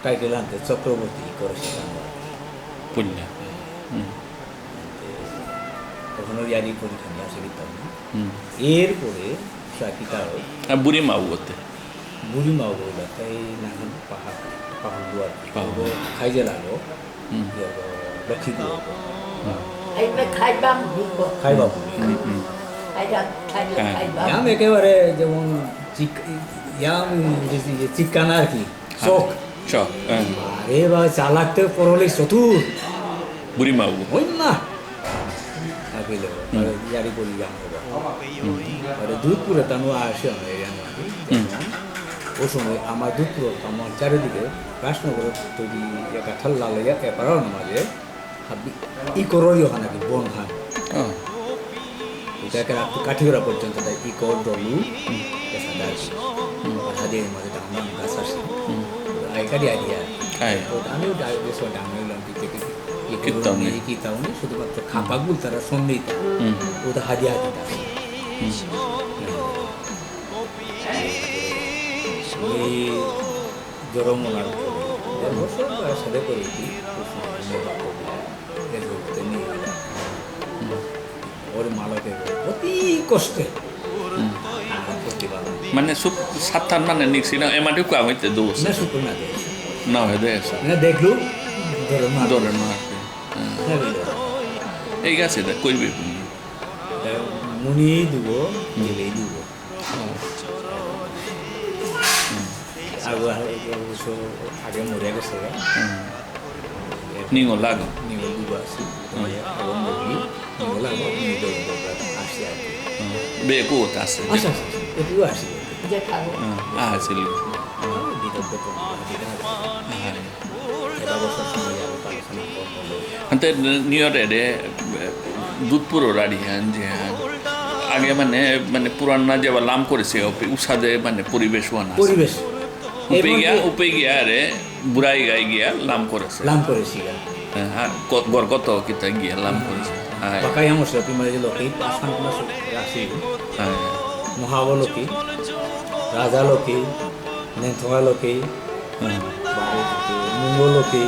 Title আনতে চক্রবর্তী করেছে পুণ্যা তখন ওই ইয়ারই পরীক্ষা নিয়ে আসে দিতাম না এরপরে সাকিটাও বুড়ি মাও করতে বুড়ি মাও বলল তাই নানান পাহাড় পাহাড় দুয়ার খাইজে লাগো লক্ষ্মীপুর খাইবা ইয়াম একেবারে যেমন ইয়াম চিকানা আর কি চোখ চক আরে বা চালাকতে পড়লে চতুর বুড়ি মাও ওই না ইয়ারি করি যাম দুধপুরে তানো আসে ওই সময় আমার দুধপুর আমার চারিদিকে রাজনগর তৈরি একটা ঠাল্লা লেগে এপারার মাঝে ই করই ওখানে কি বন হান এটাকে কাঠিগড়া পর্যন্ত তাই ই কর ডলু হাদিয়ে মাঝে ডাঙর গাছ আসে আইকারি আইডিয়া আমিও ডাইরেক্ট ডাঙলাম থেকে কিতাও নেই শুধুমাত্র খাপাগুলো তারা সন্দেহ ওটা হাদিয়া হাদিটা এই জরমনার বছর সাথে করেছি ওর মালকে অতি কষ্টে মানে সাতটান মানে নিচ্ছি না এমাটি কাম হইতে দোষ না শুক্র না না হয়ে দেয় দেখলু ধরে না এই গাছে কইবে মুনি দিব গেলেই দিব আগে মরে গেছে নিঙল লাগো নিঙল দিব আসি নিঙল লাগো আসি আর বেকো আছে আচ্ছা এটুকু আসি আসিল ಅಂತೆ নিয়রে দুধপুর রাড়ি হ্যাঁ যে হ্যাঁ আগে মানে মানে পুরানা যে লাম করেছে উষাদে মানে পরিবেশ ওয়ানা পরিবেশ উপে গিয়া রে বুড়াই গাই গিয়া লাম করেছে হ্যাঁ গরগত কিতা গিয়া লাম করেছে পাকাই আমার সাথে মানে যে লোকে আসান মাস রাশি মহাবলোকি রাজালোকি নেথগালোকি মঙ্গলোকি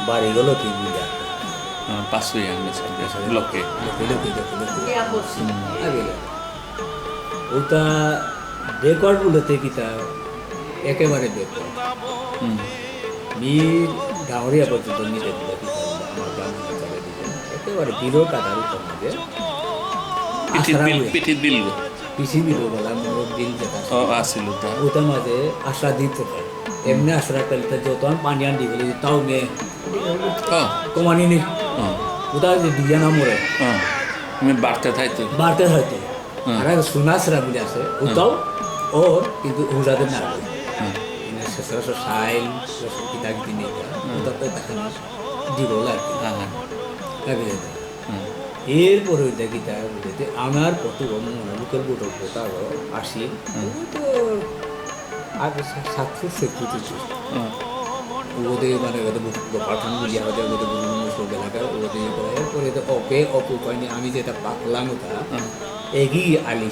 বাড়িগুলোকি বুঝা পাঁচশোই লোকে ওটা রেকর্ডগুলোতে কিতা একেবারে বেকার মি ডাঙরিয়া পর্যন্ত নিতে দিল আমার গ্রাম একেবারে বিরোধ আধারিত মধ্যে পিঠি দিল পৃথিবীর বলা মোর দিল যেটা আসিল ওটার মাঝে আশা দিতে পারে এমনি আশা পেলতে যত পানি আন দিবলে তাও নে কমানি নি ওটা যে দিয়া না মরে আমি বাড়তে থাইতো আর সুনাসরা বলে আছে ওটাও ওর কিন্তু ওরাদের না সচরাচর সাইল কিতাব কিনে ওটাতে দেখা দিব লাগে এরপরে ওইটা কিতা বলতে আমার কত মনোমুখের বুটো পোতা আসি তো আগে 770 ওদের মানে পাঠান বুঝিয়া ওদের ওদের মুসল এলাকার ওদের এরপরে অপে অপুপায়নি আমি যেটা পাকলাম ওটা এগিয়ে আলি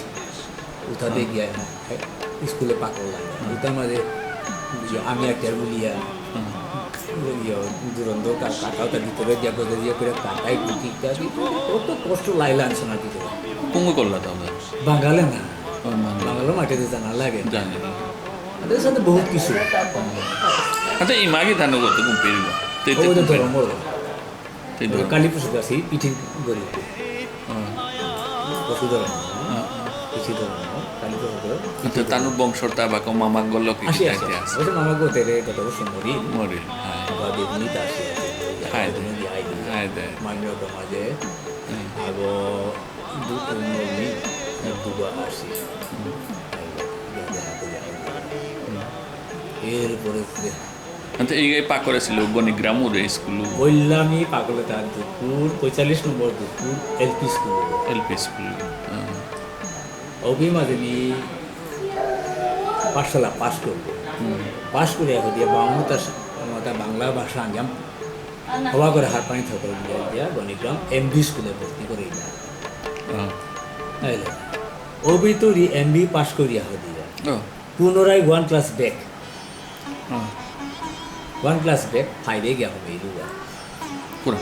উঠাতে গিয়া স্কুলে পাকলাম ওটার মাঝে আমি একটা বলিয়া দুরন্ত কাটাও তার ভিতরে দিয়া করে দিয়ে করে কাটাই কুটি ইত্যাদি কত কষ্ট লাইলা আনছে না দিতে কুঙ্গু করলা তাহলে বাঙালে না বাঙালো মাটিতে জানা লাগে জানি তাদের সাথে বহুত কিছু আচ্ছা এই মাগে ধান করতে ঘুম পেরিব কালী পুষে আসি পিঠি গড়ি পশু ধরন পিঠি ধরন কালী পুষে তানুর বংশটা বা মামা গল্ল কি ওটা মামা গোতে রে কত সুন্দরী মরি বা দেবনী আসি হায় মান্য মাঝে আগো দুবা আসি এরপরে এই পাক করেছিল গণিগ্রামুর স্কুল বললামই পাগলে তার দুপুর 45 নম্বর দুপুর এলপি স্কুল অভিমাদিনী পাঠশালা পাশ করে এখন দিয়ে বাংলা বাংলা ভাষা আঞ্জাম হওয়া করে হার পানি থাকলে দিয়া গণিগ্রাম এমবি স্কুলে ভর্তি করে অভিতরি এমবি পাশ করিয়া দিয়া পুনরায় 1 ক্লাস ব্যাক 1 ক্লাস ব্যাক 5 গিয়া হবে এই দুয়া পুরা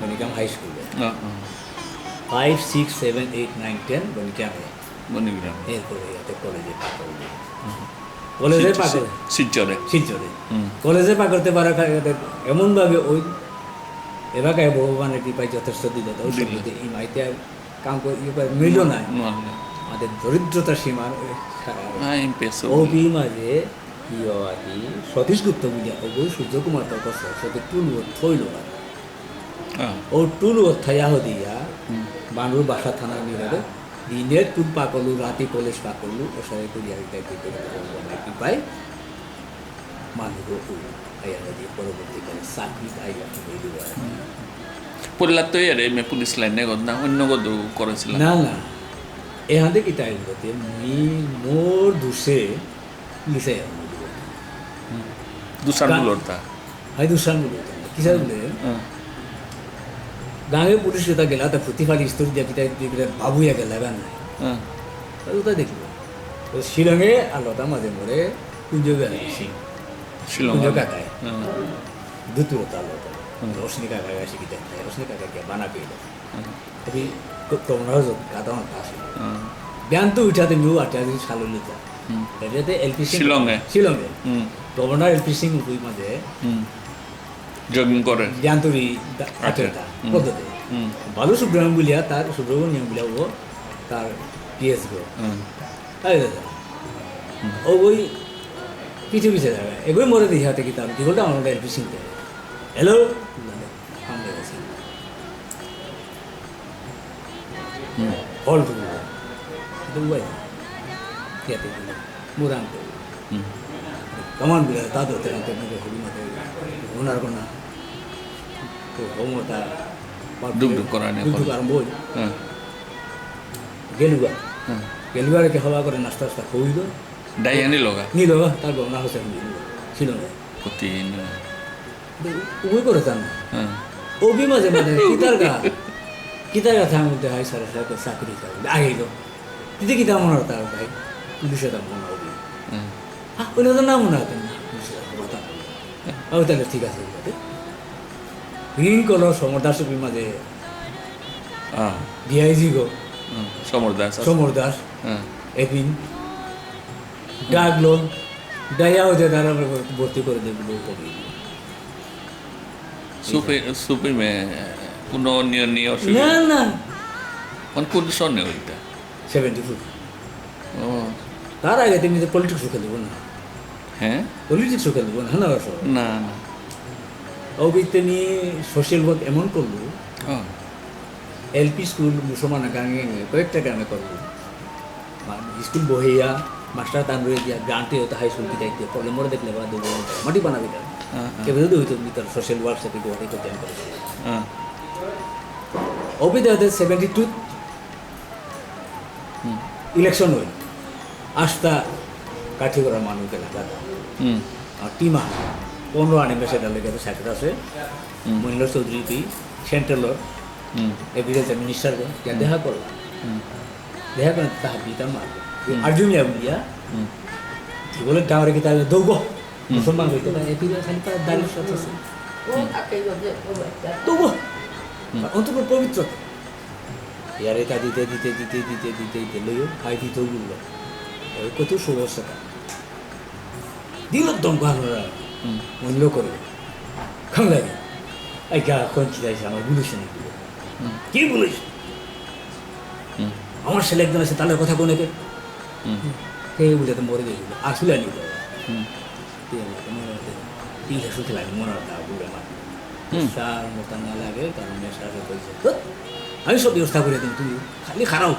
বনিকাম হাই স্কুলে অঁ অঁ 5 6 7 8 9 10 বনিকামে মণিগ্রাম এরপরে ইয়াতে কলেজে পাগল শিলচরে শিলচরে কলেজে পাগলতে পারা এমনভাবে ওই এলাকায় ভগবানের কৃপায় যথেষ্ট দিল ওই সঙ্গে এই মাইতে আর কাম করে মিলল না আমাদের দরিদ্রতা সীমার ওবি মাঝে ইয়ে সতীশ গুপ্ত বুঝিয়া ওই সূর্যকুমার তর্ক সত্যি টুল থইল ও টুল থাইয়া দিয়া বানুর বাসা থানার নিরারে দিনের টুল পাকলু রাতে কলেজ পাকলু ওসারে করিয়া ভগবানের কৃপায় মানুষ আইয়া দিয়ে পরবর্তীকালে চাকরি আইয়া পরিলার তো এর মে পুলিশ লাইনে গদ না অন্য গদ করেছিল না না এহাতে কি তাই বলতে মোর দুসে পুলিশে দুসার মূলতা হাই দুসার মূল কিসার বলে গাঁৱে পুলিশ যেটা গেলা তা প্রতিফাল স্তর দিয়া কিতা বাবুয়া গেলা বা নাই ওটা দেখব তো শিলংয়ে আলোটা মাঝে মরে কুঞ্জ বেড়াইছি শিলং কুঞ্জ কাকায় দুতুরতা আলোটা রশ্মি কাকা আসি কিতা রশ্মি কাকা কে বানা পেল তবে তোমরা কাদা আসে জ্ঞান তো উঠাতে মিউ আটা দিন সালো লিতা এটাতে এলপি সিং শিলংয়ে গভর্নর এলপি সিং উই মাঝে জগিং করে জ্ঞানতরি আটেটা পদ্ধতি ভালো সুব্রমণ্যম বলিয়া তার সুব্রমণ্যম বলিয়া ও তার পিএস গো তাই দাদা ও ওই পিছু পিছে যাবে এগুলো মরে দিয়ে হাতে কিতাব যেগুলোটা আমার এলপি সিং হ্যালো হল দুবাই ইয়াতে মুরান কমান বিলা তাদ হতে না তেমনি হবি মতে ওনার কোনা তো হোমতা ডুবডুব করানে ডুবডুব আরম্ভ হই গেলুয়ারে কে হওয়া করে নাস্তা নাস্তা খুইল ডাইয়ানি লগা নি লগা তার গনা হোসেন ছিল না কতি উই করে জান ওবি মাঝে মাঝে কিতার কথা মধ্যে হয় সারা সারা চাকরি করে আইল দিদি কিতা মনে হতো ভাই পুলিশে তার মনে হবে হ্যাঁ ওই তো নাম মনে হতেন না ও তাহলে ঠিক আছে রিং করলো সমরদাস ছবির মাঝে ডিআইজি গো সমর দাস এপিন ডাকলো ডাইয়া হতে তারা ভর্তি করে দেখলো কবি সুপি মে কোনো নিয় না না কোন সনে ওইটা 74 তার আগে তুমি তো পলিটিক্স খেলব না হ্যাঁ পলিটিক্স খেলব না না না না অবিতে নিয়ে সোশ্যাল ওয়ার্ক এমন করলো এলপি স্কুল মুসলমান গাঙে কয়েকটা গ্রামে করলো স্কুল বহিয়া মাস্টার তানরে দিয়া গ্রান্টে হতো হাই স্কুল কিতাই দিয়ে প্রবলেম মরে দেখলে বাদ দেবো মাটি বানাবি না কেবল হইতো ভিতর সোশ্যাল ওয়ার্ক সাথে গুয়াহাটি করতে আমি করেছি অবিতে 72 ইলেকশন হইল আস্তা কাঠি করার মানুষকে লাগাতাম আর টিমা 15 আনে মেসেজটা লেগে সাথে আছে মহিলা চৌধুরী তুই সেন্ট্রালর এগ্রিকালচার মিনিস্টার দেখা করলাম দেখা করে তাহা দিতাম মারবো আর্জুনিয়া বলিয়া বলে ডাঙরে কি তাহলে দৌগ মুসলমান হইতে পারে এপিরিয়া খালি তার দাঁড়িয়ে সাথে আছে দৌগ অন্তত পবিত্রতা ইয়ারে তা দিতে দিতে দিতে দিতে দিতে দিতে লইও খাই দিতেও বললো ওই কত সমস্যাটা দিল দম গানোরা মূল্য করে খাংলাগে এই গা কোন চিরাইছে আমার বলিস নাকি কি বলিস আমার ছেলে একজন আছে তাহলে কথা কোনে কে বলে তো মরে গেছিল আসলে আনি তিলে সুখে লাগে মনে হতো বুড়ে মার সার মতন না লাগে কারণ নেশাটা কইছে আমি সব ব্যবস্থা করে দিন তুমি খালি খারাও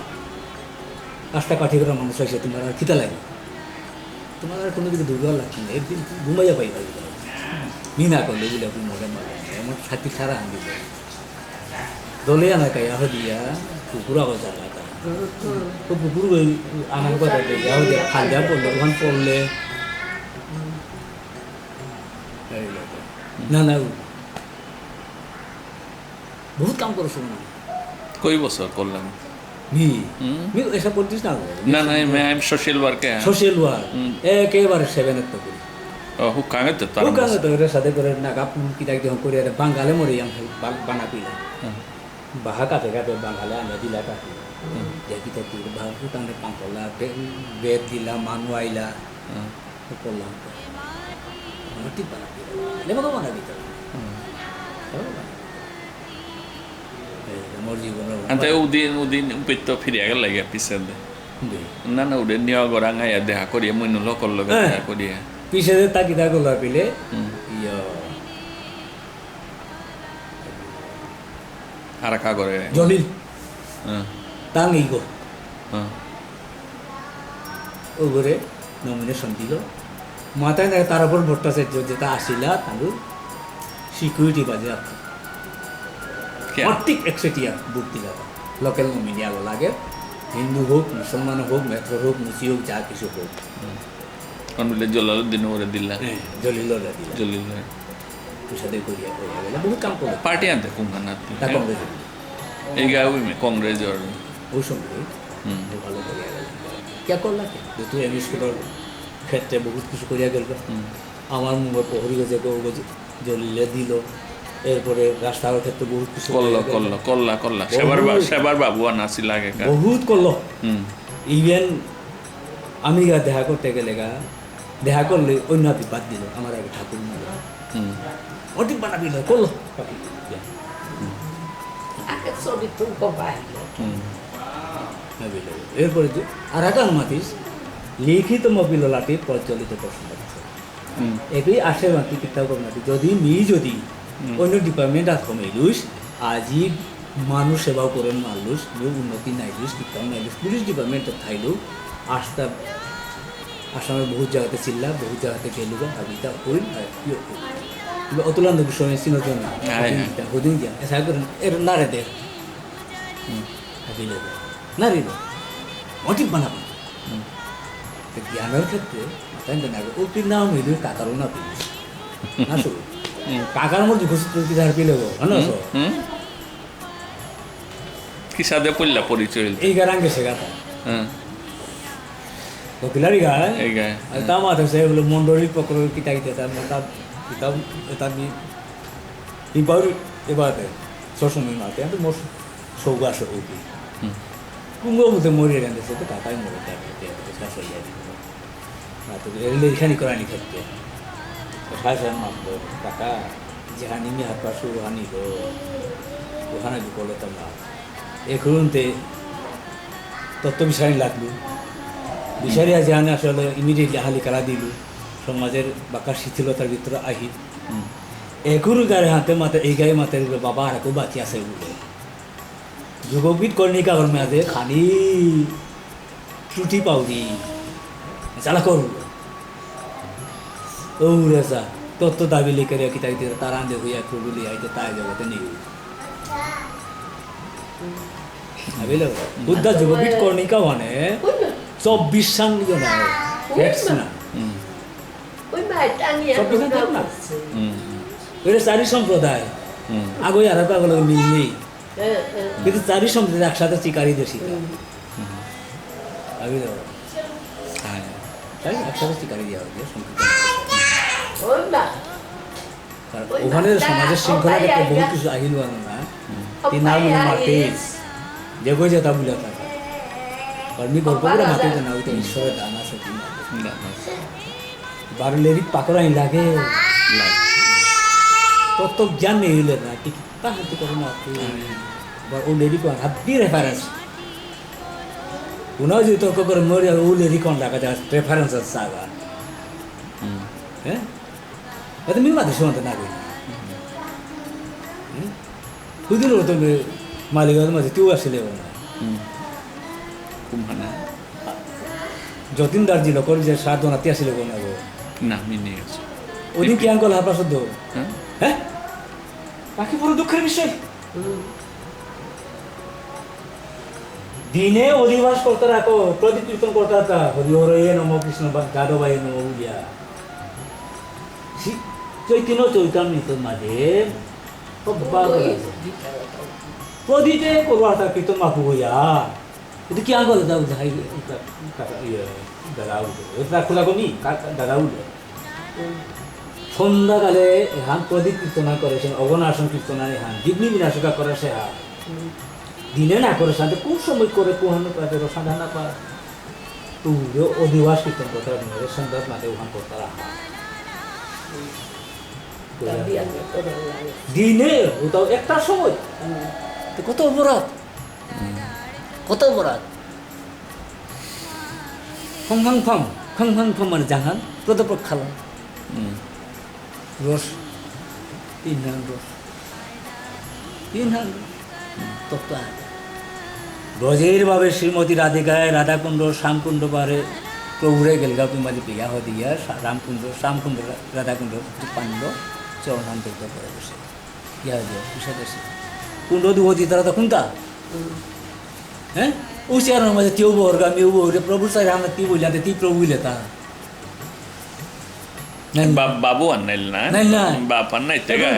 কাজটা কাঠি করা মানুষ আছে তোমার আর খিতা লাগে তোমার আর কোনো দিকে দুর্বল লাগছে না একদিন ঘুমাইয়া পাই পাই নিনা করলে বলে আপনি মরে মারে এমন ছাতি সারা আনবি দলে আনা কাই আহ দিয়া কুকুরা বাজার লাগা তো কুকুর আনার কথা যাও যে খাজা পড়লে ওখান পড়লে না না বহুত কাম করছো না কই বছর করলাম মি এসব পড়তিস না না না আমি সোশ্যাল ওয়ার্কে সোশ্যাল ওয়ার্ক একেবারে 7 তো করি হুকাঙে তো তার Bukan itu ada satu orang nak apa kita itu orang Korea ada Bangale mori yang bana pila. Bahaka tega tu Bangale anda di laka. Jadi kita tu bahasa tu tanda pangkola, bed dila manuaila. Pola. Nanti bana pila. Lema kau mana kita? Mori guna. ante udin upito ফিরে গেল লাগে পিছনে না না উডে নিয়া গরা গায়া দেখা করিয়া Moeen lokol লগে দেখা করিয়া Bisa tak kita gula pile. Iya. আরাকা করে Jolil. হ্যাঁ Tangi ko. হ্যাঁ ওগরে নমিনেশন দিল মাথায় না তার উপর ভট্টাচার্য যেটা আসিলা তাহলে সিকিউরিটি বাজে আছে প্রত্যেক একচেটিয়া বুক দিলা লোকাল নমিনি আলো লাগে হিন্দু হোক মুসলমান হোক মেথর হোক মুসি হোক যা কিছু হোক অনুলে জলালউদ্দিন ওরে দিলা জলিল দিলা জলিল সাথে করিয়া করিয়া গেল বহুত কাম করলো পার্টি আনতে কোনখানা তা কংগ্রেস এই গাউই কংগ্রেস আর ওই সঙ্গে ভালো করিয়া গেল কে করলা তুই এম স্কুলের ক্ষেত্রে বহুত কিছু করিয়া গেল আমার মুখে প্রহরী গেছে জলিলে দিল এরপরে রাস্তাঘাট ক্ষেত্রে বহুত কিছু কল্লা সেবার বাবু আনাসি লাগে বহুত করলো ইভেন আমি দেখা করতে গেলে দেখা করলে অন্য বিবাদ দিল আমার আগে ঠাকুর অধিক বানা দিল করলো এরপরে আর একটা মাতিস লিখিত মবিললাটি প্রচলিত প্রশ্ন একই আসে মাতি কিতাব মাতি যদি যদি অন্য ডিপার্টমেন্ট আর কমাইলুস আজি মানুষ সেবাও করেন মারলুস উন্নতি নাইলুস কিতাব নাইলুস পুলিশ ডিপার্টমেন্টে থাইলু আসতা আসামের বহুত জায়গাতে চিল্লা বহুত জায়গাতে গেলু ভাবিতা করিন অতুলান্ত বিষয় চিনজন হদিন দিয়া এসা করেন এর নারে দে ভাবিলে নারী অধিক বানাবো জ্ঞানের ক্ষেত্রে তাই না ওটির নাম হইল কাকারও না পিলিস না শুরু কাকার মধ্যে ঘুষি পিলে গো হ্যাঁ কি সাদে পড়লা পরিচয় এই গারাং গেছে গাতা কপিলারি গায় এই গায় তা মাথা সে বলে মন্ডলী পকর কিতা কিতা তার কিতাব তার ই বাড়ি এবারে সসময় মাতে আমি মোর সৌগাস ওকে কুঙ্গো মধ্যে মরিয়ে গেছে তো কাকাই মরে শেষ হয়ে যায় না তো এখানে করানি ক্ষেত্রে সাহেব মারতো কাকা যেখানে মি হাত পাশু হানি তো ওখানে বলে তোমরা এখনতে তত্ত্ব বিষয় লাগলো বিচারি যেখানে আসলে ইমিডিয়েটলি হালি কারা দিল সমাজের বাঁকা শিথিলতার ভিতরে আহি এখনো গায়ে হাতে মাতে এই গায়ে মাতে বাবা আর কেউ বাঁচি আছে বলে যুগবিদ কর্ণিকা কর্মে আছে খালি টুটি পাউরি জ্বালা করব ওরে যা তত্ত্ব দাবি লিখে রেখে থাকতে তার আন্দে হইয়া খুবলি আইতে তাই জগতে নেই ভাবিলে বুদ্ধা যুগবিদ কর্ণিকা মানে 24 সাল নিয়ে না ফ্যাক্টস না এটা চারি সম্প্রদায় আগে আর পাগল মিল নেই কিন্তু চারি সম্প্রদায় একসাথে চিকারি দেশি ভাবিলে একসাথে চিকারি দেওয়া হবে ওখানে সমাজের শৃঙ্খলা দেখতে বহু কিছু আহিল না তিন নাম মাতিস যে কই যেতা বলে থাকে কর্মী গল্প করে মাতি না ওই তো ঈশ্বরের দানা সত্যি বারলেরি পাকড়া লাগে তত জ্ঞান নেই হইলে না ঠিক তা হাতে করে না ও লেডি কোন হাবি রেফারেন্স উনাও যদি তর্ক করে মরে ও লেডি কোন লাগা যায় রেফারেন্স সাগা হ্যাঁ এটা মি মাদের সময় না কই কুদিন তো মালিকের মাঝে তুই আসলে না কুমহানা যতীন দার্জি লোকের যে সাধনাতে আসলে কোন না মিনি আছে ওদিন কি আঙ্কল হাফা শুদ্ধ হ্যাঁ বাকি বড় দুঃখের বিষয় দিনে অধিবাস করতে রাখো প্রদীপ কীর্তন করতে রাখা হরিহরে নম কৃষ্ণ যাদবাই নম বুলিয়া চৈতন্য চৈতন্য মাঝে প্রদীপে করবার কীর্তন মাপু হইয়া itu কি আঙ্কল দাও যাই দাদা ইয়ে দাদা উঠে এটা খোলা কমি দাদা উঠে সন্ধ্যাকালে এহান প্রদীপ কীর্তনা করেছেন অবনাশন কীর্তনা এহান বিঘ্নি বিনাশকা করে সে হা দিনে না করে সাথে কোন সময় করে কোহানো পাতে রসাধা না পা তুই অধিবাস কীর্তন করতে হবে সন্ধ্যা মাতে ওখান করতে রাখা দিনে ওটাও একটার সময় তো কত অপরাধ কত অপরাধ ফং ফাং ফাং ফাং ফাং ফাং মানে জাহান প্রদপক খালা রস 3 হান রস 3 হান তত্ত্ব রজের ভাবে শ্রীমতী রাধিকায় রাধাকুণ্ড শ্যামকুণ্ড পারে প্রভুরে গেলগাপি মাঝে পিয়া হয়ে দিয়া রামকুণ্ড শ্যামকুণ্ড রাধাকুণ্ড পাণ্ড চরণান দগ্ধ করে বসে ইয়া দিয়ে পিসা বসে কুণ্ড দুবতী তারা তো কোনটা হ্যাঁ উচিয়ার মাঝে তেও বহরগা মেউ বহরে প্রভু সাহেব আমরা তি বললাম তি প্রভু লেতা বাবু আনাইল না নাই না বাপ আনাই তেগা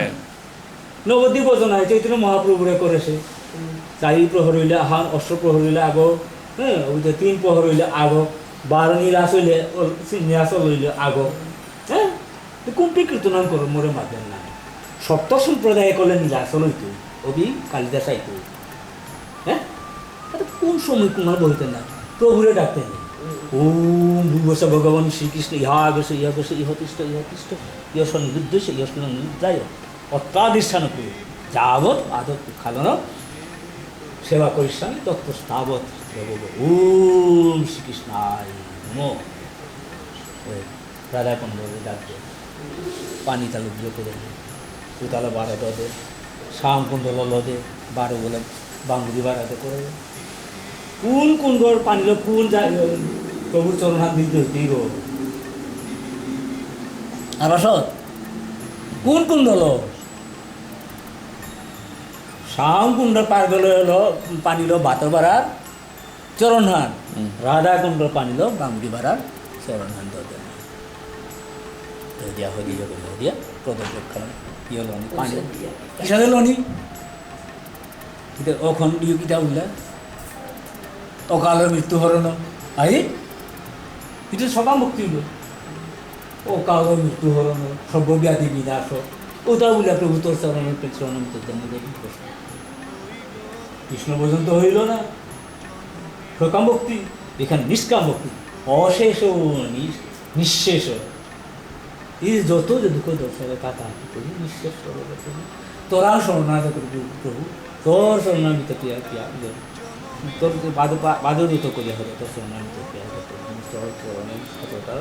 নবদ্বীপ ভোজন হয় চৈতন্য মহাপ্রভুরে করেছে 4 প্রহর হইলে আহান অষ্ট প্রহর হইলে আগ হ্যাঁ ওই 3 প্রহর হইলে আগ 12 নিরাশ হইলে নিরাশ হইলে আগ হ্যাঁ কুম্পি কীর্তনাম করো মোরে মাতেন না সপ্ত সম্প্রদায় করলে নিরাশ হইতো অবি কালিদাস আইতো হ্যাঁ কোন সময় কুমার বলতেন না প্রভুরে ডাকতেন ওম ভূবস ভগবান শ্রীকৃষ্ণ ইহা আগস ইহতিষ্ঠ ইহ সন্নির্দেশ ইহ নিদ্রায় অত্যাধিষ্ঠান করি যাবৎ আদত খালন সেবা করিষ্যামি তত্ত্বস্তাবৎ ওম শ্রীকৃষ্ণায় নমঃ রাধাকুণ্ড ডাকবে পানি তালু দিয়ে করে উতালা 12 দে শ্যামকুণ্ড লদে 12 বলে বাঙ্গুলি বাড়াতে করে কোন কোন ঘর পানির কোন যায় প্রভুর চরণ হাত দিতে হইতেই রো আর আসত কোন কোন দল শ্যামকুণ্ড পার গেলে হলো পানিল বাতর বাড়ার চরণ হাত রাধাকুণ্ড পানিল বাঙ্গুলি বাড়ার চরণ হাত দিয়া হয়ে দিয়ে দিয়া প্রদর্শক খেলেন ইয়ে লনি পানি কিসাদে লনি অখন দিয়ে কিতা উঠলা অকালের মৃত্যুহরণ আই এটা সবা মুক্তি হল অকালের মৃত্যুহরণ সর্বব্যাধি বিনাশ ওটা বলে প্রভু তোর চরণের চরণ কৃষ্ণ পর্যন্ত হইল না সকাম ভক্তি এখানে নিষ্কাম ভক্তি অশেষ নিঃশেষ এই যত যে দুঃখ দর্শনে কাটা করি নিঃশেষ তোরা শরণাগত করি প্রভু তোর শরণাগত তোর বাদরিত করে হবে তোর শরণাগত তোর চরণে সততা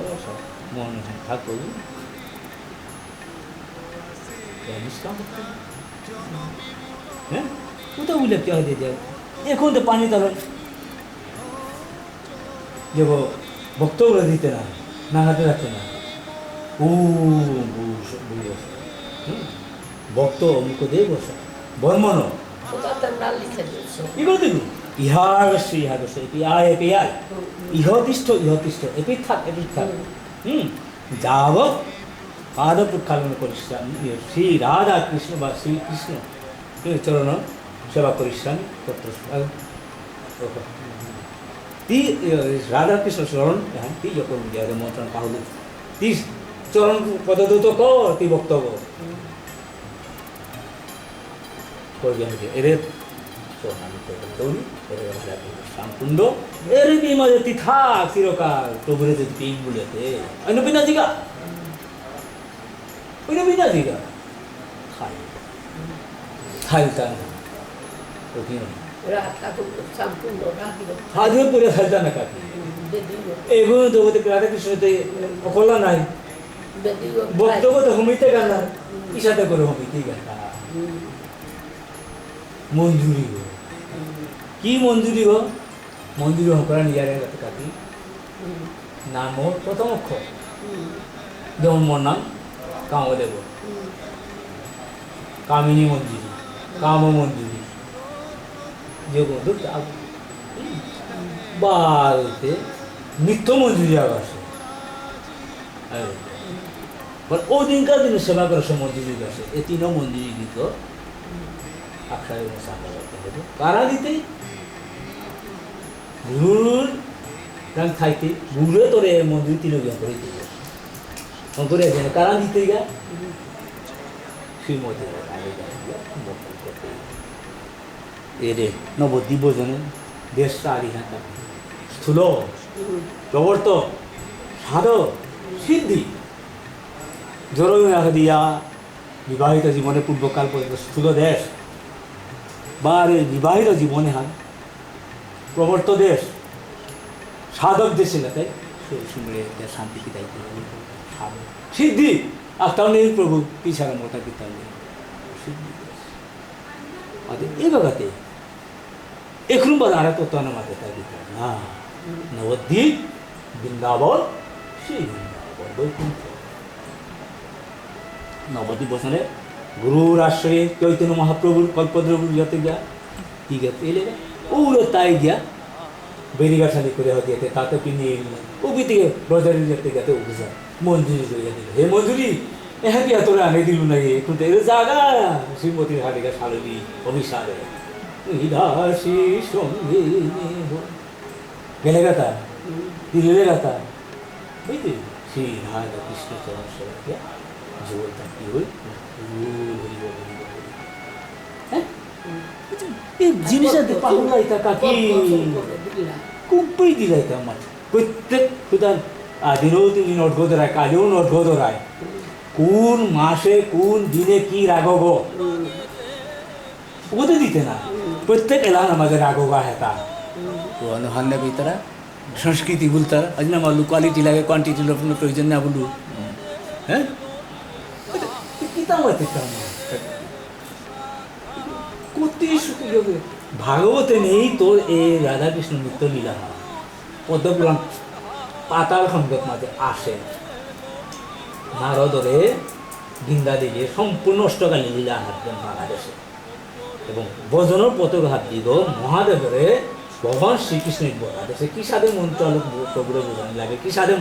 মন থাক প্রভু নিষ্কাম ভক্তি হ্যাঁ কোথাও বলে কে হয়ে যায় এখন তো পানি তখন যে বক্তব্য দিতে না হাতে রাখতে না ভক্ত অমুক দে বসা বর্মন ইহাগস্য ইহাগস্য ইহতিষ্ঠ এপিথাক যাবৎ পাদপ্রক্ষালন করিষ্যামি শ্রী রাধা কৃষ্ণ বা শ্রীকৃষ্ণ চরণ সেবা করিষ্যামি ती राधाकृष्ण चरण यहाँ ती जो कर मंत्रण पाहुल ती चरण पददूत कर ती वक्तव्य एरे श्यामकुंड एरे भी मजे ती था चिरकाल प्रभुरे जो पीक बोले थे अन्य बिना जी का बिना जी का खालता हाजिर पूरे खालता ना काफी एगो तो वो तो राधाकृष्ण तो अकोला नहीं वक्तव्य तो हमिते करना इशारा करो हमिते करना मंजूरी हो की मंजूरी हो हकरा निजारे काती नाम हो प्रथम अक्षर যেমন মোর নাম কামদেব কামিনী মঞ্জুরি কাম মঞ্জুরি যে বন্ধু বাড়িতে নিত্য মঞ্জুরি আসে ওদিনকার দিনে সেবা করার সময় মঞ্জুরি আসে এ তিনও মঞ্জুরি দিত আক্ষায় সাঁতার করতে হবে কারা দিতে গুরুর থাকতে গুরুরে তোরে মঞ্জুরি তিন করে দিতে করে আছে কারা দিতে গা শ্রীমতী এরে নবদ্বীপ জনে দেশ আড়ি হাঁটা স্থূল প্রবর্ত সাধ সিদ্ধি জোর দিয়া বিবাহিত জীবনে পূর্বকাল পর্যন্ত স্থূল দেশ বা বিবাহিত জীবনে হান প্রবর্ত দেশ সাধক দেশে না তাই শুনে শান্তি কি দায়িত্ব সিদ্ধি আস্তাও নেই প্রভু পিছাড়া মোটা পিতা নেই সিদ্ধি এই বাগাতে এখন বাদ আর তো তন মাতে তা গীতা না নবদ্বীপ বৃন্দাবন সেই বৃন্দাবন বৈকুণ্ঠ নবদ্বীপ বসনে গুরুর আশ্রয়ে চৈতন্য মহাপ্রভুর কল্পদ্রবুর যাতে গিয়া কি গেছে এলে ওগুলো তাই গিয়া বেরিগাছালি করে হতে তাতে কিনে ওপি থেকে বাজারে যেতে গেতে উঠেছে মঞ্জুরি জড়িয়ে দিল হে মঞ্জুরি হ্যাঁ কি তোরা আনে দিল না এখন তো এর জায়গা শ্রীমতীর হাটিকা শালী অভিসারে দাসী সঙ্গে গেলে গাতা দিলে গাতা বুঝলি শ্রী রাধা কৃষ্ণ চরণ সেবা জোর থাকি হই হ্যাঁ এই জিনিসটা পাহুলাইতা কাকি কুম্পই দিলাইতা আমার প্রত্যেক সুতরাং দিনেও তুমি নটগো ধরায় কালেও নটগো ধরায় কোন মাসে কোন দিনে কি রাগব ওতে দিতে না প্রত্যেক এলান আমাদের রাগবা হেতা হান্না তারা সংস্কৃতি বলতার আজ না মালু কোয়ালিটি লাগে কোয়ান্টিটি কোনো প্রয়োজন না বলু হ্যাঁ ভাগবতে নেই তোর এই রাধাকৃষ্ণ নিত্য লীলা পদ্মপুরাণ পাতাল খণ্ডক মাঝে আসে নারদরে বৃন্দা দেবী সম্পূর্ণ অষ্টকালী লীলা হাঁটবেন বাংলাদেশে এবং ভজনের পতক হাত দিব মহাদেবরে ভগবান শ্রীকৃষ্ণের বাংলাদেশে কি সাধে মন্ত্র আলোক প্রভুরে বোঝানো লাগে কি সাধে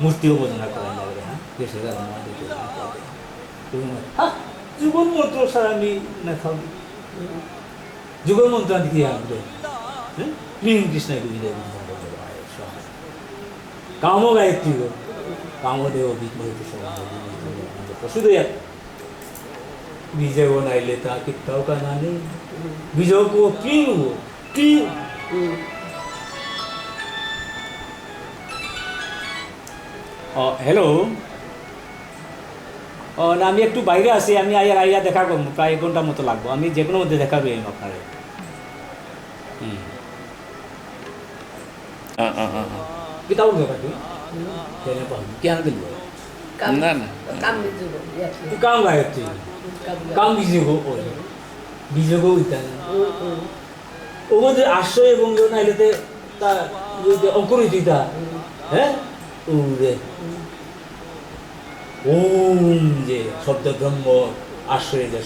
মূর্তিও বোঝনা করা লাগে হ্যাঁ যুগল মন্ত্র স্যার আমি না খাবি যুগল মন্ত্র দিকে আসবে হ্যাঁ ক্লীন কৃষ্ণ কাম গায়ত্রী কামদেব পশুদয়া বিজয় নাইলে তা কিতাও কা নানে বিজয় কো কি কি হ্যালো না আমি একটু বাইরে আছি আমি আইয়া দেখা করবো প্রায় 1 ঘন্টার মতো লাগবো আমি যে কোনো মধ্যে দেখাবো এই আপনারে কিতাব দেখা তুই কেন দিল না না কাম গায়ত্রী কাম বিজয় ইত্যাদি ওদের আশ্রয় এবং নাইলেতে তা অঙ্কুরিতা হ্যাঁ ওম যে শব্দ ব্রহ্ম আশ্রয় যে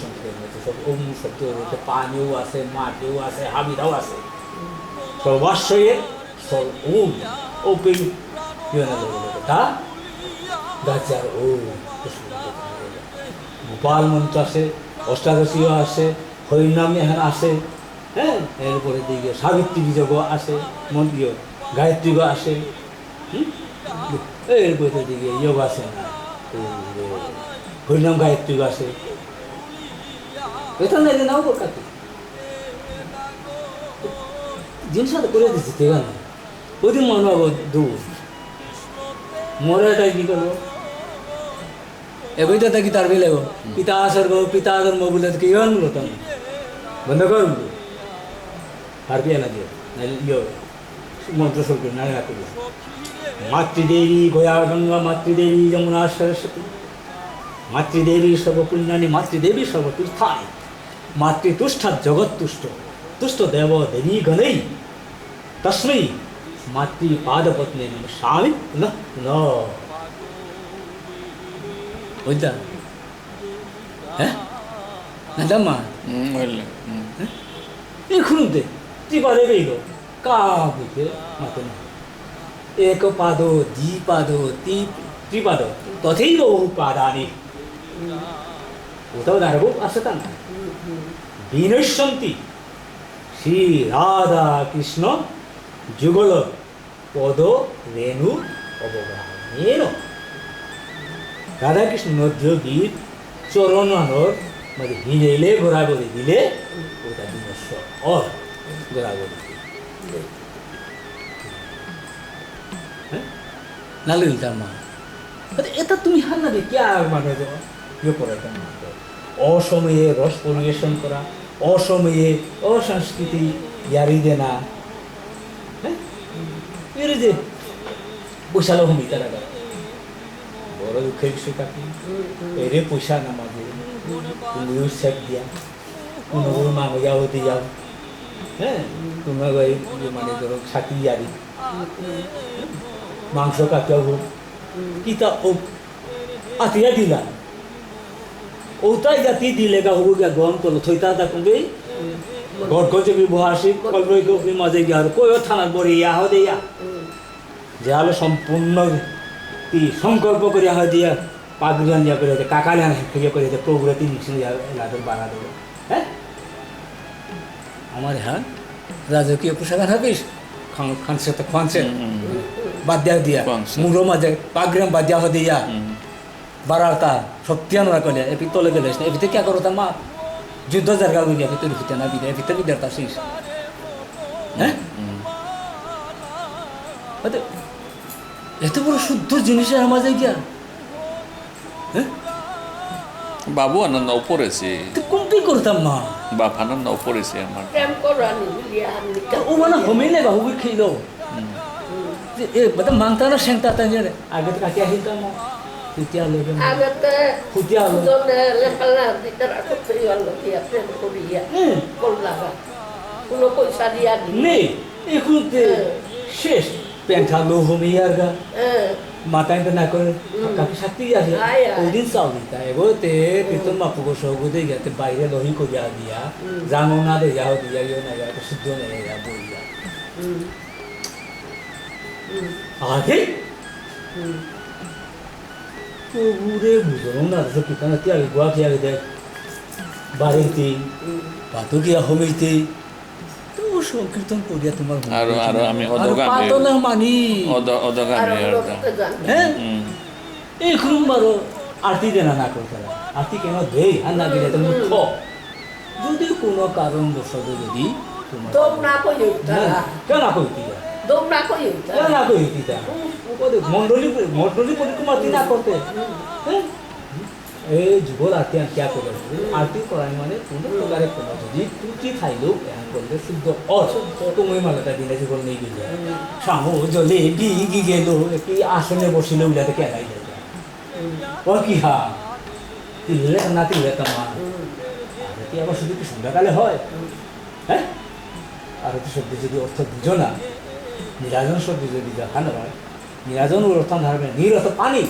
সব ওম শব্দ পানিও আছে মাটিও আছে হাবিরাও আছে সর্বাশ্রয়ে ওম ওপেন তা গাছার ও গোপাল মন্ত্র আছে অষ্টাদশীও আছে হরিনাম এখানে আসে হ্যাঁ এরপরে দিকে সাবিত্রী বিজয় আসে মন্ত্রী গায়ত্রীও আসে এরপরে দিকে যোগ আছে না হরিনাম গায়ত্রী আসে এটা না নাও কাকি জিনিসটা করে দিচ্ছি ঠিক আছে ওদিন মনে হবো দূর মরাটাই কি করবো এবারে থাকি তার বেলে পিতা স্বর্গ পিতা ধর্ম বলে কি বলতাম বন্ধ কর আর কি লাগে মন্ত্র স্বর্গ না করবো মাতৃদেবী গয়া গঙ্গা মাতৃদেবী যমুনা সরস্বতী মাতৃদেবী সর্বপুণ্যানি মাতৃদেবী সর্বতীর্থানি মাতৃতুষ্ঠা জগৎ তুষ্ট তুষ্ট দেব দেবী গণেই তস্মৈ মাতৃপাদপত্নী স্বামী বুঝতা হ্যাঁ না এখুনতে ত্রিপাদে বেইল কা বুঝতে মাতে না এক পাদ দ্বিপাদ ত্রিপাদ তথৈব বহু পাদানি কোথাও দাঁড়াবো আসে তা না বিনশ্যন্তি শ্রী রাধা কৃষ্ণ যুগল পদ রেণু অবগাহনেন রাধাকৃষ্ণ নদীয় গীত চরণ মানর মানে হিলেলে ঘোরাঘুরি দিলে ওটা নিজস্ব অর ঘোরাঘুরি নালে দিতাম মা এটা তুমি হার না কে আর মানে ইয়ে করাইতাম না অসময়ে রস পরিবেশন করা অসময়ে অসংস্কৃতি ইয়ারি দেনা হ্যাঁ এর যে পয়সালো ভূমিকা রাখা বড় দুঃখের বিষয় কাকি এরে পয়সা না মাঝে তুমিও সেট দিয়া কোনো মামিয়াও দিয়াও হ্যাঁ তোমার ওই মানে ধরো ছাতি ইয়ারি মাংস কাটিয়াও হোক কিতা ও আতিয়া দিলা ওটাই জাতি দিলে গা হবো গিয়া গরম করলো থইতা তা কমবে গড়গজে বিবহাসিক কলবই কবি মাঝে গিয়া আর কইও থানার বড়ি ইয়া হো দিয়া যে হলো সম্পূর্ণ কি সংকল্প করে হয় দিয়া পাগরিয়ান যা করে কাকালিয়ান ইয়ে করে প্রভুরা তিন লাদের বাড়া দেবো হ্যাঁ আমার হ্যাঁ রাজকীয় পোশাক হাবিস খানসে তো খানসে বাদ দিয়া মুড়ো মাঝে পাগরিয়ান বাদ দিয়া দিয়া বারাটা সত্যানরা কলে এপি তলে গেলে এপিতে কে করো তা মা যুদ্ধ জায়গা গিয়ে এপি তৈরি হতে না বিদে এপিতে বিদার তা শেষ হ্যাঁ এত বড় শুদ্ধ জিনিসের আমাদের গিয়া হ্যাঁ বাবু আনন্দ পড়েছে কোনটি করতাম মা বাপ আনন্দ পড়েছে আমার ও মানে হমিলে বাবু খেয়ে দাও এ মানে মাংতা না সেংতা তাই আগে তো কাকে আহিল মা ফুটিয়া লগে আগতে ফুটিয়া জনে লেখালা দিতার করতে হলো কি আপনি করিয়া করলাগা কোনো পয়সা দিয়া নেই এখুতে শেষ পেন্টালো হমিয়ার গা মাথায় তো না করে কাকে শাক্তি আছে ওই দিন চাও দিতা এগোতে কীর্তন বাপু গো সৌগতে গেতে বাইরে লহি করিয়া দিয়া জানো না দে যাও দিয়া ইয়ে না যাও শুদ্ধ নেই যা বইয়া আগে প্রভুরে বুঝলো না তো কীর্তন তিয়াগে গোয়া খেয়ে দেখ বাড়িতে পাতো গিয়া হমিতে তো সংকীর্তন করিয়া তোমার আরো আরো আমি অদগামী পাতো না মানি অদগামী হ্যাঁ এখন বারো আরতি দেনা না করতে আরতি কেন দেই আর না দিলে তো মুখ্য যদি কোনো কারণবশত যদি তোমার দম না কই উঠা কেন কইতি দম না কই উঠা কেন কইতি তা মন্ডলী পরিক্রমা না করতে হ্যাঁ এই যুগল আরতি আর ক্যা করে আরতি করাই মানে কোনো প্রকারে কোনো যদি ত্রুটি খাইলেও এখন করলে শুদ্ধ অশুদ্ধ তুমি মালাটা দিলে জীবন নেই গেলে সামু জলে গি গেল কি আসনে বসিলে উলাতে কেলাই যায় ও কি হা তিলে না তিলে তোমা আর কি আবার শুধু কি সন্ধ্যাকালে হয় হ্যাঁ আর তো শব্দ যদি অর্থ বুঝো না নিরাজন শব্দ যদি দেখানো হয় নিরাজন অর্থ ধারবে নীর অর্থ পানি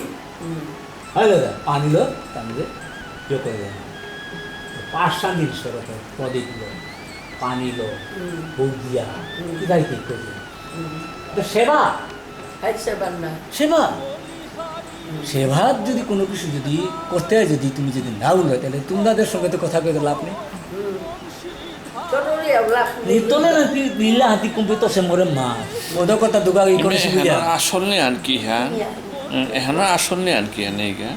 হয় দাদা পানি লো তাহলে ইয়ে করে দেয় 5 জিনিস কথা প্রদীপ লো পানি লো বৌদিয়া ইদাই ঠিক করে সেবা সেবা সেবা যদি কোনো কিছু যদি করতে হয় যদি তুমি যদি না বলো তাহলে তোমাদের সঙ্গে তো কথা কয়ে লাভ নেই নিতলে নাকি দিল্লা হাতি কুম্পি তো সে মরে মা ওদের কথা দুগা ই করে সুবিধা আসলে আর কি হ্যাঁ এখানে আসলে আর কি নেই গা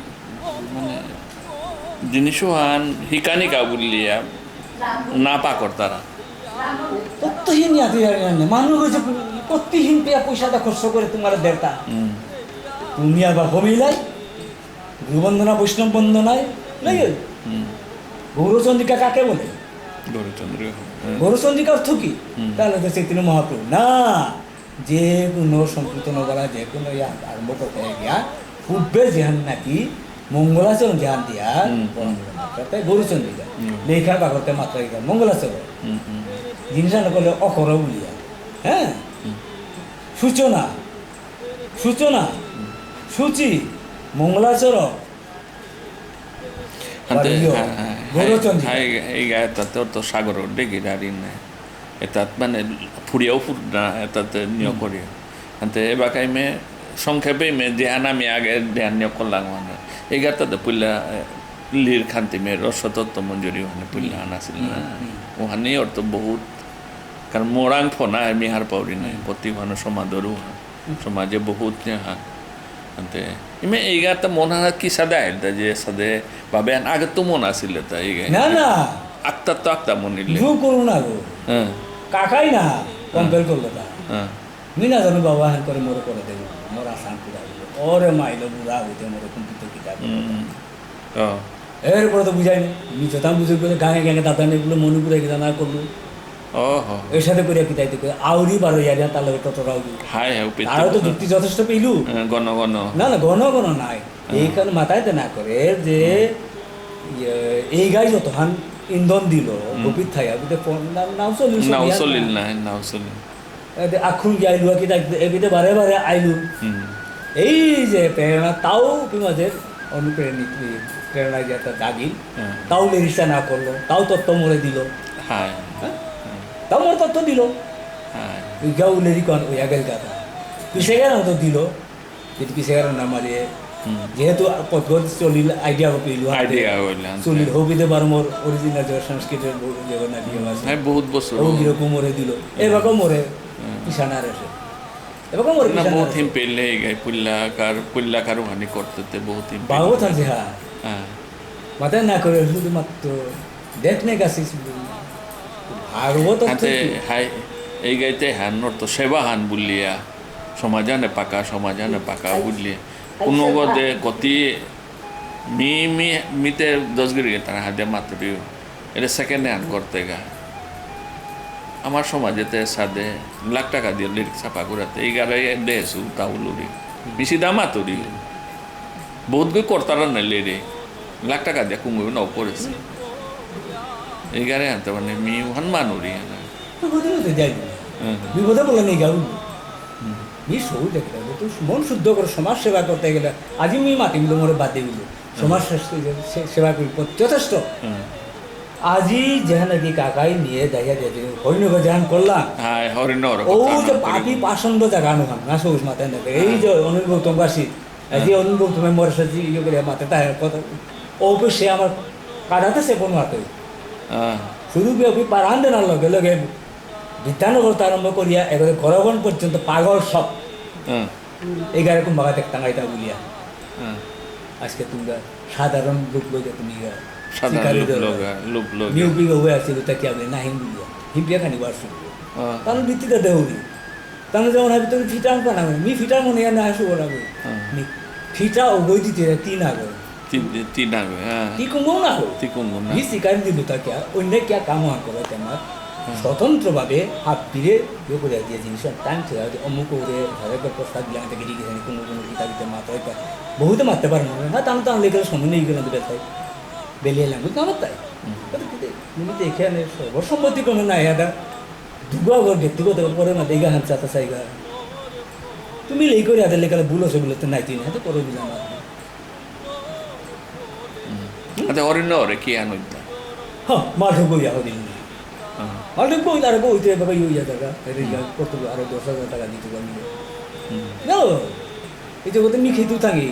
মানে জিনিসও আন হিকানি কা বললিয়া না পা করতারা প্রত্যহীন মানুষ হয়েছে প্রত্যহীন পেয়া পয়সাটা খরচ করে তোমার দেবতা তুমি আবার হমিলাই গুরুবন্দনা বৈষ্ণব বন্দনায় লাগে গৌরচন্দ্রিকা কাকে বলে গৌরচন্দ্রিকা অর্থ কি তাহলে তো চৈতন্য মহাপ্রভু না যে কোনো সংকীর্তন করা যে কোনো আরম্ভ করতে গিয়া পূর্বে যেহান নাকি মঙ্গলাচরণ যেহান দিয়া তাই গৌরচন্দ্রিকা লেখার বাগরতে মাত্রা মঙ্গলাচরণ জিনিসটা নকলে অকর বলিয়া হ্যাঁ সূচনা সূচনা সূচি মঙ্গলাচরণ এই গায়ে তাতে তো সাগর ডেকে দাঁড়িয়ে নেয় এটাত মানে ফুরিয়াও ফুট না এটাতে নিয়োগ করি হাতে এবার কাইমে সংক্ষেপে মে ধ্যান আমি আগে ধ্যান নিয়োগ করলাম মানে এই গাতাতে পুল্লা লির খান্তি মে রসতত্ব মঞ্জুরি ওখানে পুল্লা আনাছিল না ওখানে অর্থ বহুত কারণ মোরাং ফোনা মিহার পাউরি নাই প্রতি ভানো সমাদরু সমাজে বহুত ಅಂತೆ ಇಮೆ ಈಗ ತ ಮೋನ ಕಿ ಸದಾ ಇಲ್ದ ಜೆ ಸದೆ ಬಾಬೆ ಆಗ ತು ಮೋನ ಆಸಿಲ್ಲ ತ ಈಗ না না ಆಗ್ತಾ মন ಇಲ್ಲೆ ভুল করো না গো হ্যাঁ কাকাই না কম্পেয়ার করলো তা হ্যাঁ মি না জানো বাবা হ্যাঁ করে মোরে করে দেবো মোর আসান পুরা ওরে মাইলো বুড়া হইতে মোরে কম্পিউটার কিতাব এরপরে তো বুঝাইনি মি যতাম বুঝে করে গাঁয়ে গাঁয়ে দাদা এগুলো মনে করে কি জানা করলো ওহো এর সাথে করে কিতাইতে করে আউরি বারো ইয়ারিয়া তার লগে টটরাও হাই হাই উপে আরও তো যুক্তি যথেষ্ট পেইলু গণ গণ না না ঘন ঘন নাই এইখানে মাথায় তো না করে যে এই গাই যত হান ইন্ধন দিল গোপিত থাইয়া বিতে নাও চলিল নাও চলিল না নাও চলিল আখুন গিয়ে আইলু কি এবিতে বারে বারে আইলু এই যে প্রেরণা তাও তোমাদের অনুপ্রেরণিত প্রেরণা যে একটা দাগি তাও লেরিসা না করলো তাও তত্ত্ব মরে দিল হাই তাও মোর তত্ত্ব দিল হাই ওই গাউ লেরি কন ওই আগের গাথা পিছে গেল তো দিল কিন্তু পিছে গেল না মারিয়ে যেহেতু পদ্ধতি চলিল আইডিয়া পেইলু আইডিয়া হইল চলিল হবিতে বার মোর অরিজিনাল যে সংস্কৃতের যে নাকি আছে হাই বহুত বছর ও কিরকম মরে দিল এরকম মরে পিছানা রেসে এরকম মরে না পিছানা বহুত হিম পেলে গাই পুল্লাকার হানি করতে বহুত হিম ভাগবত আছে হ্যাঁ হ্যাঁ মাথায় না করে শুধুমাত্র দেখনে গাছিস ভাগবত হাতে হাই এই গাইতে হান্নর তো সেবা হান বুলিয়া সমাজানে পাকা বুলিয়া কোনো গদে কতি মিতে 10 গিরি তারা হাতে মাত্র এটা সেকেন্ড হ্যান্ড করতে গা আমার সমাজেতে সাদে লাখ টাকা দিয়ে লিরিক ছাপা করাতে এই গাড়ি দেশু তাউলুরি বেশি দামা তরি বহুত গই করতারা না লেরে লাখ টাকা দিয়ে কুমুর নাও করেছে এই গাড়ি আনতে মানে মি হনুমানুরি বিপদে যাই বিপদে বলে নেই গাউ মি সৌ দেখলে তো মন শুদ্ধ করে সমাজ সেবা করতে গেলে আজি মি মাতিগুলো মোরে বাদ দিয়ে দিল সমাজ সেবা করি যথেষ্ট আজি যেখানে নাকি কাকাই নিয়ে দেখা যায় হরিণগর যেখান করলাম হ্যাঁ হরিণর ও যে পাপি পাষণ্ড জায়গা নোখান না সবুজ মাথায় নেবে এই যে অনিল গৌতম কাশি যে অনিল গৌতমে মোর সাথে ইয়ে করে মাথায় তাই কথা ও সে আমার কাটাতে সে কোনো হাতে শুধু কি পারান দেনার লগে লগে বিদ্যানগর আরম্ভ করিয়া এবারে গরবন পর্যন্ত পাগল সব এগারে কোন বাগাতে টাঙাইতা বলিয়া আজকে তোমরা সাধারণ লোক লগে তুমি নিউপি হয়ে আসছিল তাকে আপনি না হিন্দুলিয়া হিমপিয়া খানি বার শুনবো তাহলে ভিত্তিটা দেউরি তাহলে যেমন ভাবি তুমি ফিটা আনবা না মি ফিটার মনে হয় না আসবো রাখবো ফিটা ও বই দিতে তিন আগে তিকুঙ্গও না হোক মি শিকারি দিল তাকে অন্য কে কাম করে তোমার স্বতন্ত্রভাবে হাত ফিরে ইয়ে করে দিয়ে জিনিস টাইম ছিল অমুক করে ঘরে প্রস্তাব দিলাম তাকে দিকে কোনো কিতাব দিতে মাথায় বহুতে মারতে পারে না তাহলে লেগে সময় নেই গেলাম বেথায় বেলিয়ে এলাম বুঝতে আমার তাই তুমি তো এখানে সর্বসম্মতিক্রমে না এটা দুগা ব্যক্তিগত করে না দেখা হাত চাতা চাইগা তুমি এই করে হাতের লেখালে ভুল আছে বলে তো নাই তিন হাতে করে দিলাম ಅದೇ ಹೊರನವ್ರೆ ಕಿ ಅನ್ನೋದು হ্যাঁ মাঠে বই আহ দিন মাঠে বই আর বইতে বাবা ইয়ে টাকা কত আরো 10,000 টাকা দিতে পারি না এই যে ওদের মিখে তুই থাকি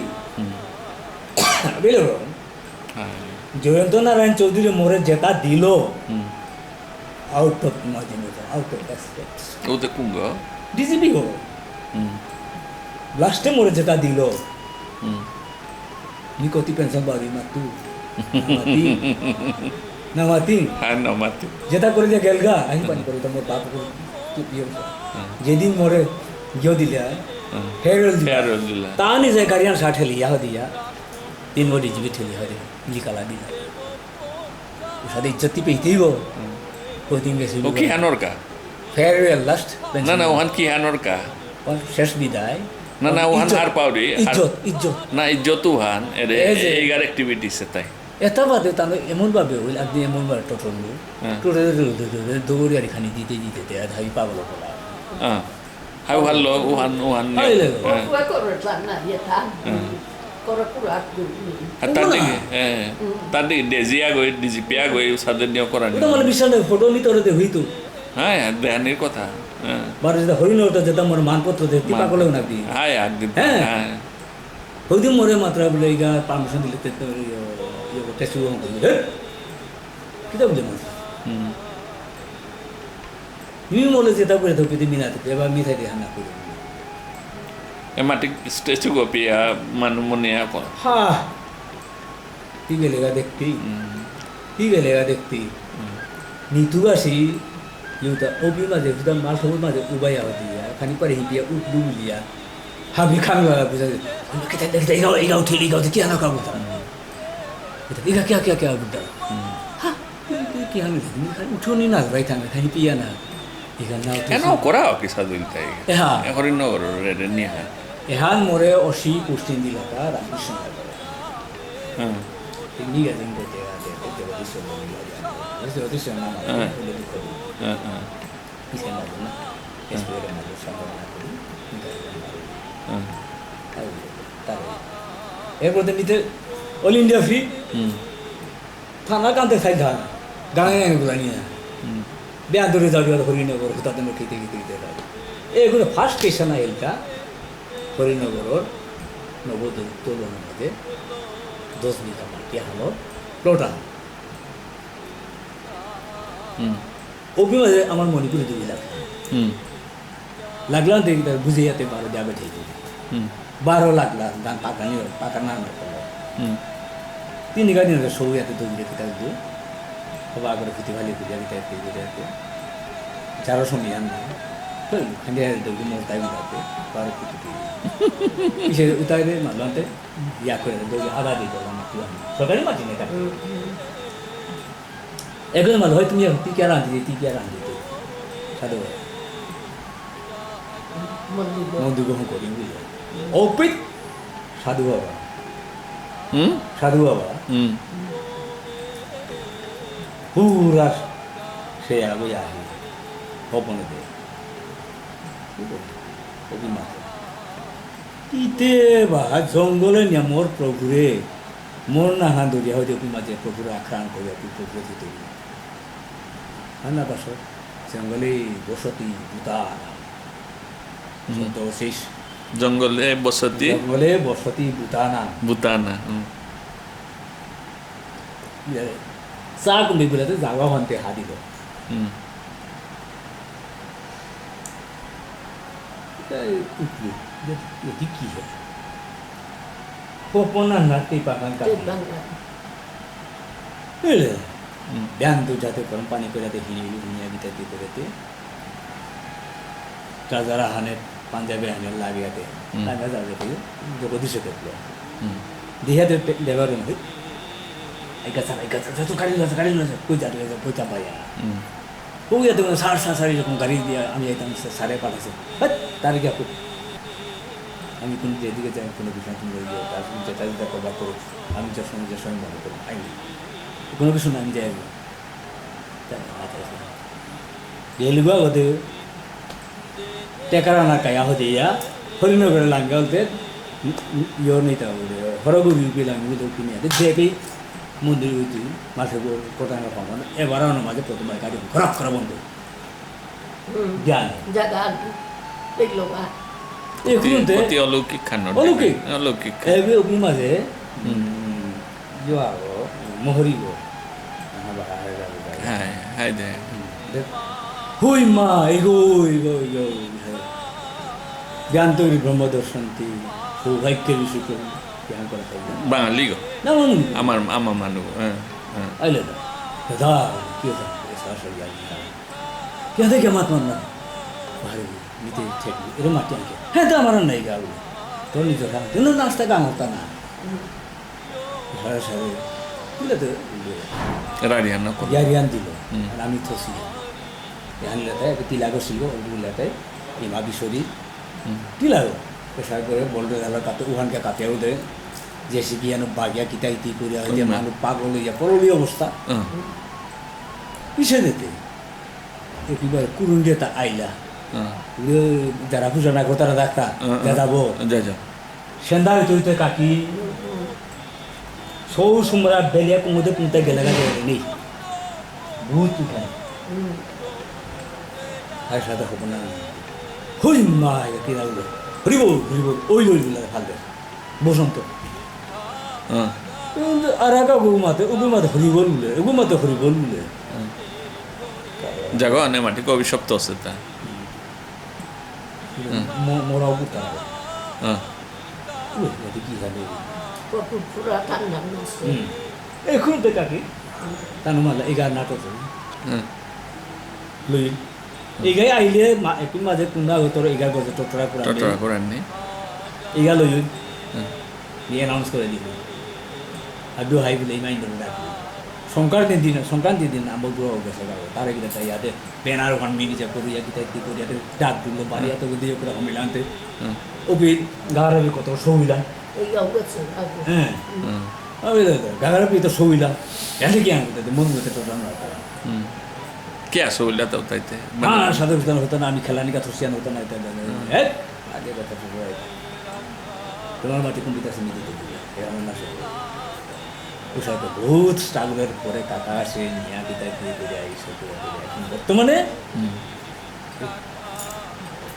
বেলো জয়ন্ত নারায়ণ চৌধুরী মোরে যেটা দিল out of imagination out of expect ওতে কুঙ্গ ডিজিপি হো লাস্টে মোরে যেটা দিল নি কতি পেনশন বাড়ি মাতু নামাতি হ্যাঁ নামাতি যেটা করে যে গেলগা আমি পানি করে মোর বাপ যেদিন মোরে গিয়ে দিলে ফেরল দিলা তা নিজে গাড়িয়ান ষাট হেলিয়া দিয়া তিন মোর ডিজিপি ঠেলি হরে নিকালা দিলা সাথে ইজ্জতি পেয়েতেই গো ওই দিন গেছিল ও কি হানোর কা ফেয়ারওয়েল লাস্ট না ওহান কি হানোর কা শেষ বিদায় না ওহান আর পাউরি ইজ্জত না ইজ্জত ওহান এর এইগার অ্যাক্টিভিটিস তাই এটা বাদে তাহলে এমনভাবে হইল আপনি এমনভাবে টোটল দৌড়ি আর খানি দিতে ভাবি পাগল করা হাই ভালো ওহান তার দিকে ডেজিয়া গই ডিজিপিয়া গই সাদের নিয়ে করা মানে বিশাল ফটো ভিতরে হইতো হ্যাঁ দেহানির কথা বারো যেটা হরিণটা যেটা মোর মানপত্র দেখতে পাগলেও না দিই হ্যাঁ একদিন হ্যাঁ ওইদিন মোরে মাত্র বলে এইগা পারমিশন দিলে টেস্ট কিতা বুঝে মাত্র তুমি বলে যেটা করে থাকি মিনা থেকে এবার মিঠাই দিয়ে হান্না করে Emati stage ko pia manumunia ko. हाँ ठीक गलेगा देखती ठीक गलेगा देखती नीतू का सी यूँ तो ओपी में जब तक माल सब में जब उबाया होती है खानी पर ही पिया उठ लूँ लिया हम भी खाने वाला पूछा हम कहते हैं देखते इगा उठी क्या ना कर बुता इगा क्या क्या क्या बुता हाँ क्या नहीं खानी उठो नहीं ना भाई था खानी पिया ना इगा ना Ano kora o kisa dulta Eh, ha. e horin no re ni ha. यहाँ मोरे ओशी कुश्ती दिला था रामकृष्ण का ini gak sih gue jaga di sana lagi di sana udah di kodi bisa nggak pernah SPR malu sama aku tahu berarti itu All India free थाना कांते खाई था गाँव में बुलानी है बयान तो रिजल्ट वाला हरिनगर होता तो मैं खेती दे रहा एक उन्हें फर्स्ट स्टेशन है इनका हरिनगर और नवोदय तो लोगों ने 10 মিটার মাটিয়া হলো প্লটা অভিমানে আমার মণিপুরে 2 লাখ লাগলাম দেখি তার বুঝে যেতে পারো যাবে ঠিক 12 লাখ লাখ দান পাকানা না করলো 3 গাড়ি না সৌ এত দৌড়ে দেখি তার দিয়ে সব আগে খেতে ভালো করে যাবে তাই দিয়ে যারা সময় আন না তো খান্ডে দৌড়ে মোটাই উঠাতে বারো কোটি কিসে উতারে মানলাতে ইয়া করে দৌড়ে আধা দিয়ে দিলাম সরকারি মাটি নেই এগুলো মাল হয় তুমি টিকা রাঁধি দিতে সাধু মন্দির গ্রহণ করি বুঝলে অপিত সাধু বাবা পুরা সে আগে আহি অপনে দে অভিমান ইতে বা জঙ্গলে নিয়ে মোর প্রভুরে মোর না হান ধরিয়া হয়তো মাঝে প্রভুর আখ্যান করিয়া প্রভু দিতে না পাশ জঙ্গলে বসতি বুতা তো শেষ জঙ্গলে বসতি বুতানা চা কুম্বি বলে জাগা হন্তে হাদিল এটি কি হয় Popona nanti pakan kaki. Hele. Biang tu jatuh korang pani ko jatuh hini abita ti ko jatuh. Kazara hane Punjabi hane lagi ate. Laga jaga tu joko di sekat lo. Dia tu lebaran tu. Ikat satu kali lah kau jatuh kau capai ya. Kau ya tu sari joko kari dia ambil itu sari pada se. Tarik aku. আমি কোন যেদিকে যাই কোনো বিষয় তুমি তার যেটা যেটা করবা করো আমি যার সঙ্গে মনে করো আইনি কোনো কিছু না আমি যাই এলুয়া হতে টেকারা না কায়া হতে ইয়া হরিনগরে লাঙ্গা হতে ইয়ে নেই তা বলে হরগুড়ি লাঙ্গি তো কিনে দেখি মন্দির হইতে মাসে কোথায় পাবো না এবার আমার মাঝে প্রথমবার গাড়ি খরাব করা বন্ধ জ্ঞান দেখলো Oti অলৌকিক খান অলৌকিক এবে ওপি মাঝে যোয়াগো মোহরিগো হ্যাঁ হ্যাঁ দে হুই মা এগো জ্ঞান তৈরি ব্রহ্মদর্শনটি সৌভাগ্যের বিষয় করে জ্ঞান করা বাঙালি গো না আমার মানুষ আইলে দাদা কি সরাসরি কে দেখে মাত মান্না ভাই নিতে ঠিক এরকম মাটি আনকে হ্যাঁ তো আমার নাই গাও তোর নিজের খান কিন্তু নাস্তা কাম হতো না সারা সারে বুঝলে তো ইয়ারিয়ান দিল আর আমি থসি আনলেতে একটা তিলা করছিল ওগুলাতে ইমা বিশ্বরি তিলাগো পেশার করে বলতে গেল কাতে উহানকে কাতেও দেয় জেসিবি আনো বাগিয়া কিতা ইতি করিয়া যে মানুষ পাগল হইয়া পরলি অবস্থা পিছিয়ে দিতে এবার কুরুন দিয়ে তা আইলা যারা পূজা না তারা ডাক্তার যাবো সেন্দা হইতে কাকি সৌ সুমরা বেলিয়া কুমুদে পুঁতে গেলে গেলে নেই বহুত উঠায় আর সাথে হবো না হই মা কিনা বলে হরিব ওই লই বলে ফালবে বসন্ত আর একা গুমাতে হরিবল বলে গুমাতে হরিবল বলে জাগো অনেক মাটি কবি সপ্তাহ আছে তা মোরাও বুতা কি জানে পুরা ঠান্ডা আছে এখন তো কাকি তানো মালা এগার নাটক লই এগাই আইলে একটু মাঝে কুন্ডা হতর এগার বছর টটরা করার নেই এগা লই নিয়ে অ্যানাউন্স করে দিব আর দু হাই বলে ইমাইন দেবো ডাক সংক্রান্তির দিন আমার বুড়ো গেছে গাও তার এগুলো তাই ইয়াতে ব্যানার ওখান মিনিচে করিয়া কিতা কি করিয়া ডাক দিল বাড়িয়া তো দিয়ে করে মিলানতে ওপি গাড়াবি কত সহিলা এই অবস্থা হ্যাঁ গাড়াবি তো সহিলা এসে কি আনতে মন মতে তো জানা কে আসলে তো তাইতে হ্যাঁ সাদা হতো হতো না আমি খেলানি কাছে সিয়ান হতো না এটা আগে কথা তো তোমার মাটি কম্পিউটার আছে নিতে দিবে এমন না ওসাকে বহুত স্ট্রাগলের পরে কাকা আসে নিয়া বিদায় দিয়ে করে আইসে এখন বর্তমানে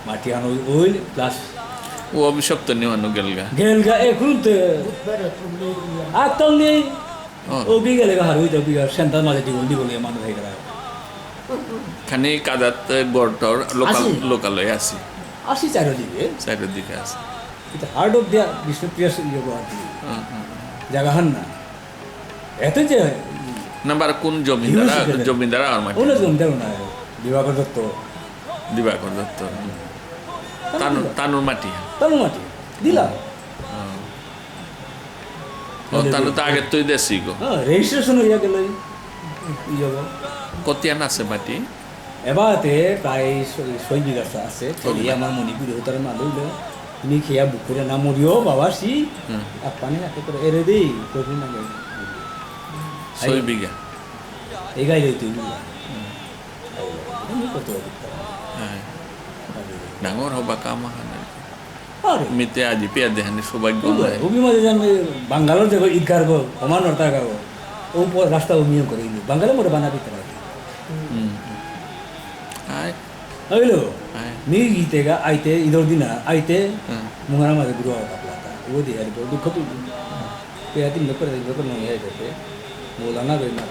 মাটি আনো ওই প্লাস ও অভিশপ্ত নিওয়ানো গেলগা এখন তো বুধবারে তুমি আতল নেই ও বিগেলে হার হইতো বিগা সেন্টার মাঝে দিব মানুষ হয়ে গেল খানি কাদাত গড়টর লোকাল হয়ে আসি আসি চারিদিকে আছে এটা হার্ড অফ দিয়া বিষ্ণুপ্রিয়া ইয়ে জায়গা হান না এত যে নাম্বার কোন জমিদার আর মাটি ওনা জমিদার না দিবাকর দত্ত তানুর মাটি দিলা তানু তো আগে তুই দেশি গো রেজিস্ট্রেশন হইয়া গেল কতিয়ান আছে মাটি এবারে প্রায় 6 বিঘা আছে আমার মণিপুর হতার মালুল তুমি খেয়া বুক করে না মরিও বাবা সি আপানে এত করে এরে দেই কবি না 6 বিঘা এই গাই লই তুই কত ডাঙর হবা কামাহান আরে মিতে আজি পেয়া দেহানি সৌভাগ্য হয় ওবি মাঝে জানবে বাঙ্গালোর দেখো ঈদগার গো সমান নটা গাও ও রাস্তা নিয়ম করে বাঙ্গালে মোরে বানাবি তারা হইলো নি গীতেগা আইতে ইদর দিনা আইতে মুহারা মাঝে গুরু কাপলাতা ও দিয়ে আর দুঃখ তো পেয়া দিন লোক নয় আইতে মোলানা গই না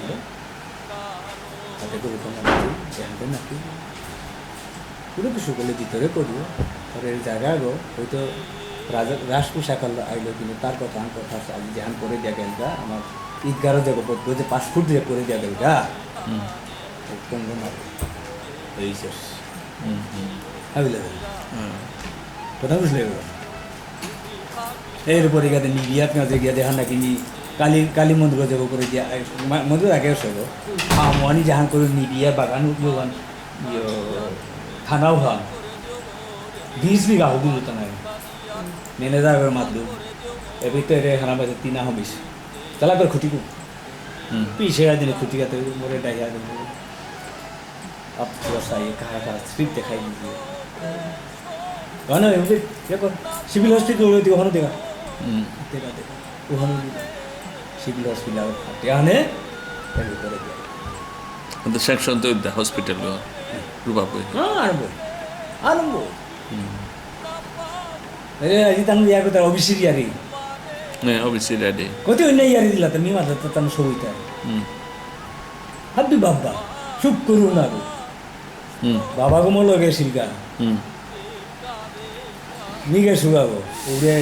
তাতে করে কোন জানতে নাকি পুরো কিছু বলে ভিতরে করিও আর এই জায়গা গো হয়তো রাজপোশাক আইলো কিন্তু তার কথা আন কথা আজ ধ্যান করে দেয়া গেল গা আমার ঈদগারও যাবো বলতে 5 ফুট দিয়ে করে দেয়া গেল গা কোন না এই শেষ কথা বুঝলে এরপরে গিয়ে নিবিয়াত কাজে গিয়ে দেখান নাকি কালী মন্দির যাব করে দিয়া মন্দির আগে সব আমি জাহান করে নিবিয়া বাগান উঠলাম থানাও হন 20 বিঘা হবি হতো না ম্যানেজার মাতলু এ ভিতরে খানা বাজে 3 হবিস চালা করে খুঁটি পিছিয়ে দিনে খুঁটি গাতে মোরে ডাইয়া দেবো अब थोड़ा सा ये कहा स्क्रिप्ट दिखाई दीजिए गाना है मुझे देखो सिविल हॉस्पिटल होती वहाँ देखा वहाँ सिविल हॉस्पिटल आने तो सेक्शन तो इधर हॉस्पिटल में रुपा पे हाँ आरंभ अरे अजी तनु यार को तो ऑफिसर यारी नहीं ऑफिसर यारी कोती उन्हें यारी दिला तो नहीं मारता तो तनु सोईता हब्बी बाबा शुभ करूँ ना को बाबा को मोलो के सिलका नहीं के सुगा को उड़े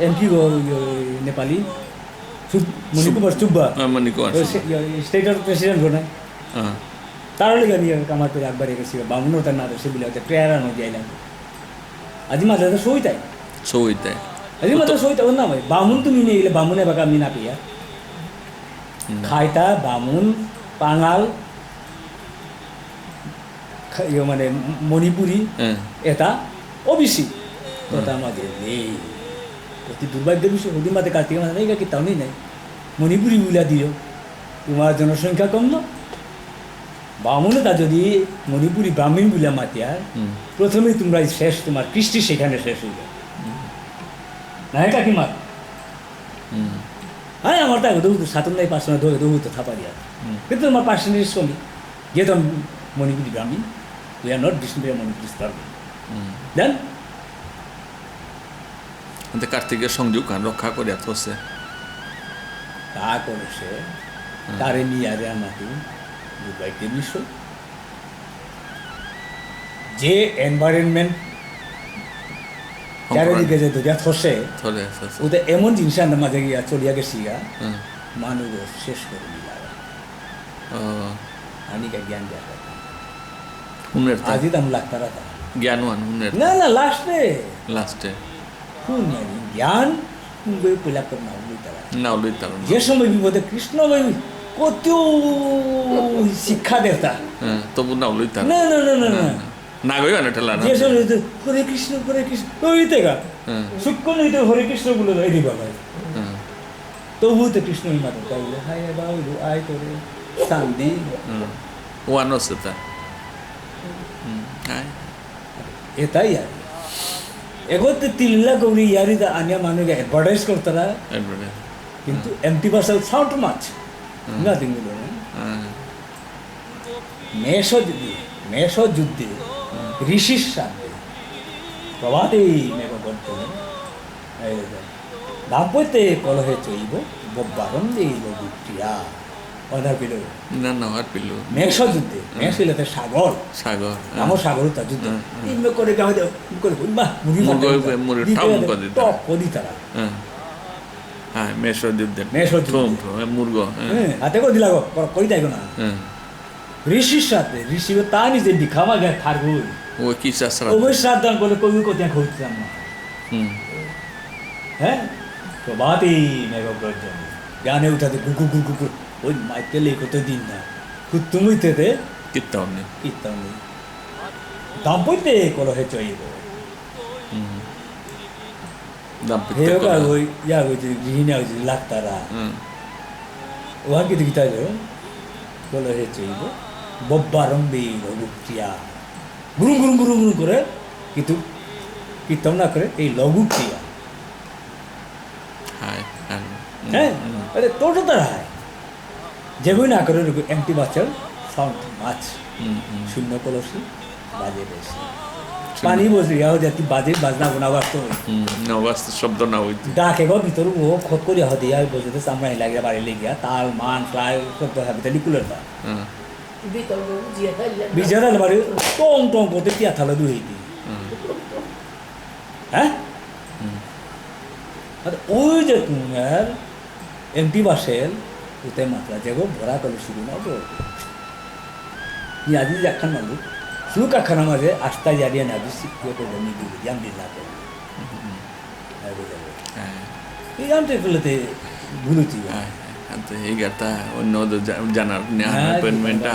एमपी को नेपाली मणिकुमार सुब्बा स्टेट प्रेसिडेंट को ना तार लगा नहीं कमार पे अकबर एक सिवा बामुन होता ना तो सिविल होता प्रेरणा हो जाएगा आज मात्र तो सोईता है आज मात्र सोईता वो ना भाई बामुन तो नहीं ले बामुन है बका मीना पिया खाइता बामुन पांगाल यो माने मणिपुरी এটা ওবিসি কথা আমাদের নেই অতি দুর্ভাগ্যের বিষয় ওদের মাঝে কার্তিক মাঝে নেই কি তাও নেই মণিপুরি বুলা দিও তোমার জনসংখ্যা কম না বামুনে তা যদি মণিপুরি ব্রাহ্মণ বুলা মাতিয়া প্রথমেই তোমরা শেষ তোমার কৃষ্টি সেখানে শেষ হয়ে যায় না কাকিমা হ্যাঁ আমার তাকে দৌড় 7 5 ধরে দৌড় তো থাপা দিয়া কিন্তু তোমার পার্সেন্টেজ কমি যেহেতু মণিপুরি ব্রাহ্মণ we are not Vishnupriya Manipuri struggle then ante kartikeর সংযোগ রক্ষা করে আছে তা করেছে তারে নিয়ে আরে আমাকে দুর্ভাগ্যের বিষয় যে এনভায়রনমেন্ট চারিদিকে যে দুর্গা থসে ধরে আছে ওদের এমন জিনিস আন্দার মাঝে গিয়া চলিয়া গেছি গা হুম মানুষ শেষ করে দিলা ও আনিকা জ্ঞান দেওয়া হুনের তা আজি দাম লাগতারা তা জ্ঞানওয়ান হুনের না না লাস্টে লাস্টে শুন জ্ঞান গই পয়লা করে না লইতারা নাও লইতাম যে সময় বিপদে কৃষ্ণ ভাই কত শিক্ষা দেতা হ্যাঁ তবু নাও লইতাম না না না না না না গই না ঠেলা না যে সময় হরে কৃষ্ণ ওইতে গা হ্যাঁ সূক্ষ্ম নইতে হরে কৃষ্ণ বলে এই দিবা ভাই হ্যাঁ তবু তো কৃষ্ণ মাতা তাইলে হায় বাবু আয় করে শান্তি ওয়ান আছে তা আয় এটাই আর এগোতে 3 লাখ গৌরী ইয়ারিদা আনিয়া মানুষকে অ্যাডভার্টাইজ করতারা এবারে কিন্তু এমটি ভার্সাল সাউন্ড মাছ নাথিং মেষ যুদ্ধে ঋষির সাথে প্রভাতেই মেঘ বর্তনে দাম্পত্যে কলহে চইব বব্বারন্দে লঘুটিয়া অধার পিল না না আর পিলু মেষ যুদ্ধে মেষ হইলে সাগর সাগর আমার সাগর তার যুদ্ধ ইনমে করে গাঁও করে বা মুড়ি মুড়ি ঠাম করে দিতা টক করি তারা হ্যাঁ হ্যাঁ মেষ যুদ্ধে মেষ যুদ্ধে। ঠুম মুরগ হ্যাঁ হাতে করে দিলা করি তাই না হ্যাঁ ঋষির সাথে ঋষি তা নিজে দিখামা যায় থাকবো ও কি শাস্ত্র ওই সাবধান করে কবি কোথায় খুঁজতাম না হুম হ্যাঁ প্রভাতেই মেঘ গর্জন গানে উঠাতে গুকু গুকু গুকু ওই মাইকেলে কত দিন না তুমি তেতে কিত্তাও নেই কীর্তন নেই দাম্পত্যে কলহে চইব দাম্পত্য হেওকা ওই ইয়া হয়েছে গৃহিণী হয়েছে লাক্তারা ওহান কি দিকিতা কলহে চইব বব্বারম্বী লঘুক্রিয়া গুরু গুরু গুরু গুরু করে কিন্তু কীর্তন না করে এই লঘুক্রিয়া হায় হ্যাঁ আরে তোর তো তারা হয় যেগুই না করে এমটি বাচ্চার সাউন্ড মাছ শূন্য কলসি বাজে বেশি পানি বসে ইয়া হয়ে যাতে বাজে বাজনা বোনা বাস্ত না বাস্তব শব্দ না হইতে ডাকে গো ভিতর ও খত করে হতে আর বসে সামনে লাগিয়া বাড়ি লেগিয়া তাল মান ফ্লাই শব্দ হবে তাহলে কুলের না হ্যাঁ বিতর্ক বুঝিয়ে ফেললেন না। বিজারাল বাড়ি টং টং করতে টিয়া থালা দুই দি হ্যাঁ আর ওই যে তোমার এমটি বাসেল উতে মাত্রা যেগো ভরা করে শুরু না গো ইয়াদি যাখান মালু সুখ আখানা মাঝে আস্তা জারিয়া না দিছি ইয়ে করবো নিবি জাম দিন না করবো হ্যাঁ এই জামতে ফেলেতে ভুলুছি হ্যাঁ তো এই গাতা অন্য জানার অ্যাপয়েন্টমেন্টটা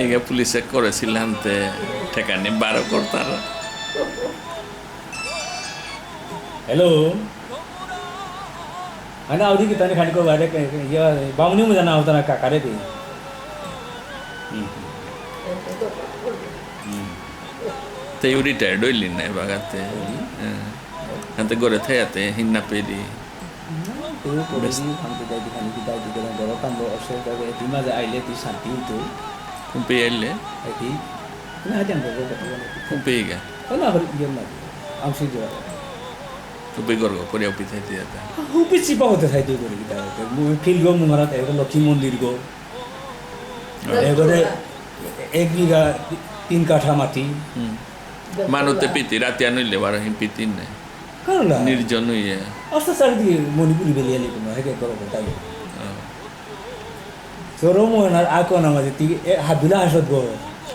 এই পুলিশে করেছিল হানতে ঠেকানি 12 করতার हेलो है ना अवधि की तने खाने को वाले ये बामनी में जाना होता ना काकारे पे তো ইউ রিটায়ার্ড হইলি না বাগাতে হাতে গড়ে থাইয়াতে হিন্না পেরি तो कोई हम तो दादी खाने की दादी के ना गरो काम लो अवसर का के दिमा जा आइले ती शांति तो কুম্পে আইলে है कि ना हजन को बताओ ना কুম্পে গা है ना हर ये ना हम से जो কুম্পে গর্গ করে অপি থাইতে যাতা ऊपर चिपा होते थे तो कोई की दादी फील गो मुहरा ते लक्ष्मी मंदिर गो एगोरे 1 बीघा 3 काठा माटी মানুতে পিতি রাতে আনইলে বার হিম পিতি না करला নির্জন হইয়া अस्त सारी दी मणिपुरी बेलिया ले को है के करो बताइए सोरोमो ना आको ना मजे ती हाबिला हसत गो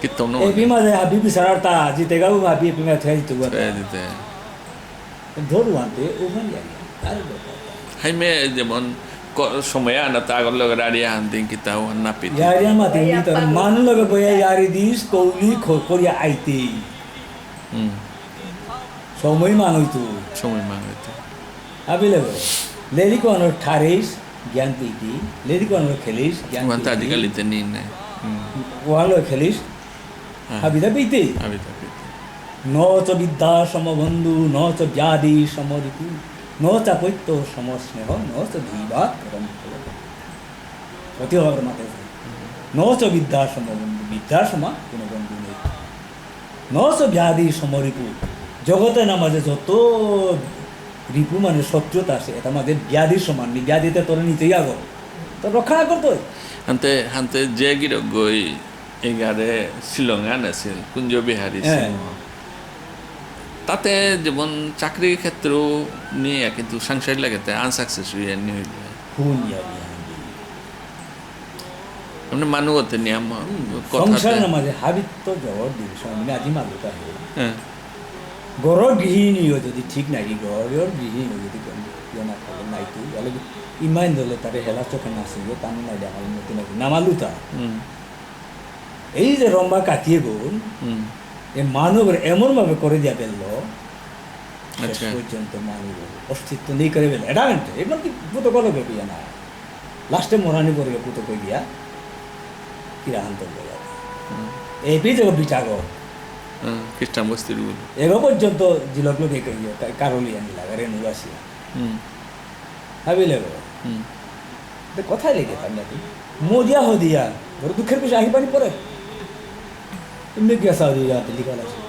কিত্তম ए बीमा जे हाबी सरारता जीतेगा वो हाबी बीमा थे जितुगा দিতে ধরু আনতে ওখান যাই আর হাইমে যেমন সময় আনা তাগর লগে রাড়িয়া হান্দিং কিতাও না পিতি यारिया माते नी तर मान लगे बया यारी दिस कौली खोरिया आइते সময় মান হইতো সময় মাংতে আবি লাগে লেলি কোন ঠারেস জ্ঞান পেতি লেলি কোন খেলিস জ্ঞান ওয়ান্তা আজিকালিতে নি না ওয়ালো খেলিস আবিদা পেতি আমি তা পিতি ন চ বিদ্যা সমবন্ধু ন চ ব্যাধি সমরিতু ন চ পৈত্য সমস্নেহ ন চ ধীবাত প্রতি হবার মাতে ন চ বিদ্যা সমবন্ধু বিদ্যা সমা কোনো বন্ধু নেই ন চ ব্যাধি সমরিতু জগতে না মাঝে যত রিপু মানে শত্রুতা আছে এটা মাঝে ব্যাধির সমান নি ব্যাধিতে তোর নিতেই আগো তো রক্ষা করতো হান্তে হান্তে যে গিরক গই এগারে শিলং আনাছিল কুঞ্জ বিহারী হ্যাঁ। সিংহ তাতে যেমন চাকরির ক্ষেত্রেও নিয়ে কিন্তু সাংসারিক লাগাতে আনসাকসেস হয়ে নিয়ে হুন ইয়ারি মানে মানুষতে নিয়ে সংসার কথা নামাজে হাবিত তো জগর দিল সামনে আজি মালুকা হে হ্যাঁ গড়ৰ গৃহিণীও যদি ঠিক নাকি গড়ৰ গৃহিণীও যদি না থাকে নাইতো তাহলে ইমান দলে তারে হেলা চোখে নাচিব তানো নাই দেখা নতুন নাকি নামালো তা এই যে রম্বা কাটিয়ে গল এ মানুষ এমনভাবে করে দিয়া পেল শেষ পর্যন্ত মানুষ অস্তিত্ব নেই করে পেল এটা মেনতে এবার কি পুতো কল গিয়া না লাস্টে মরানি করে পুতো কই দিয়া কিরাহান্ত গেল এই পিজে বিচার খ্রিস্টান বস্তির গুলো এবার পর্যন্ত জিলক লোক কারলি আনি লাগা রেনু আসিয়া ভাবিলে কথাই লেগে তার নাকি মজিয়া হদিয়া বড় দুঃখের বিষয় আহি পানি পরে এমনি গিয়া সাউদিয়া লিখাল আছে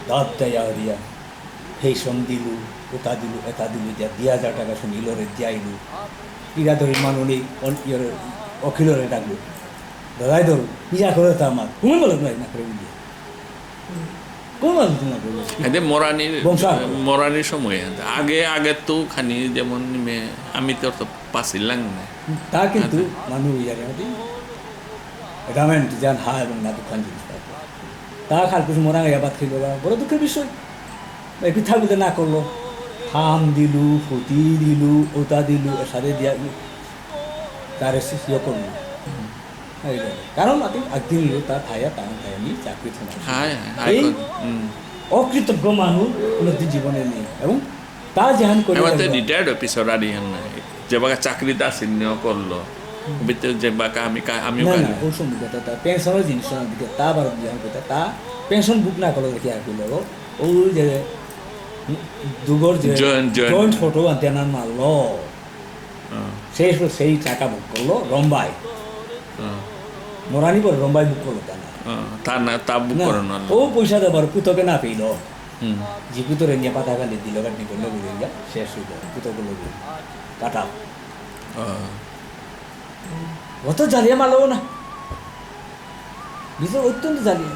দাঁত দেয়া হরিয়া ফেসম দিলু ওটা দিলু এটা দিলু দিয়া ২০০০ টাকা শুনিলরে দিয়াইলু ইরা ধরি মানুষ অখিলরে ডাকলু দাদাই ধরু পিজা করে তো আমার তুমি বলো না করে বুঝিয়ে কোন মানুষ না করবো এদের মরানির সময় আগে তো খানি যেমন আমি তো পাছিলাম না তা কিন্তু মানুষ ইয়ারে রামেন্ট যান হা এবং না দোকান জিনিস তা খাল কিছু মরা গিয়া বাদ খেলো বড় দুঃখের বিষয় পিঠা বুঝে না করলো হাম দিলু ফুটি দিলু ওটা দিলু সারে দিয়া তার সিও করলো কারণ আপনি একদিন তার খাইয়া তার খাইনি চাকরি এই অকৃতজ্ঞ মানুষ উন্নতি জীবনে নেই এবং তা যেহান করে রিটায়ার্ড অফিসার আর যে বাকা চাকরিতে আসেন করলো যে বাকা আমি ওই সময় তা পেনশনের জিনিস দিকে তা আবার যেহান কথা তা পেনশন বুক না করলো দেখি আর করলো ওই যে দুগর যে জয়েন্ট ফটো আনতে মারলো সেই টাকা বুক করলো রম্বাই মরানি পরে রম্বাই বুক করলো তা বুক করো না ও পয়সা দেবার পুতকে না পেইল যে পুতরে নিয়ে পাতা গালি দিল কাটনি করলো বুঝে গিয়া শেষ হইল পুতকে লোক কাটা অত জ্বালিয়ে মারলো না ভিতর অত্যন্ত জ্বালিয়ে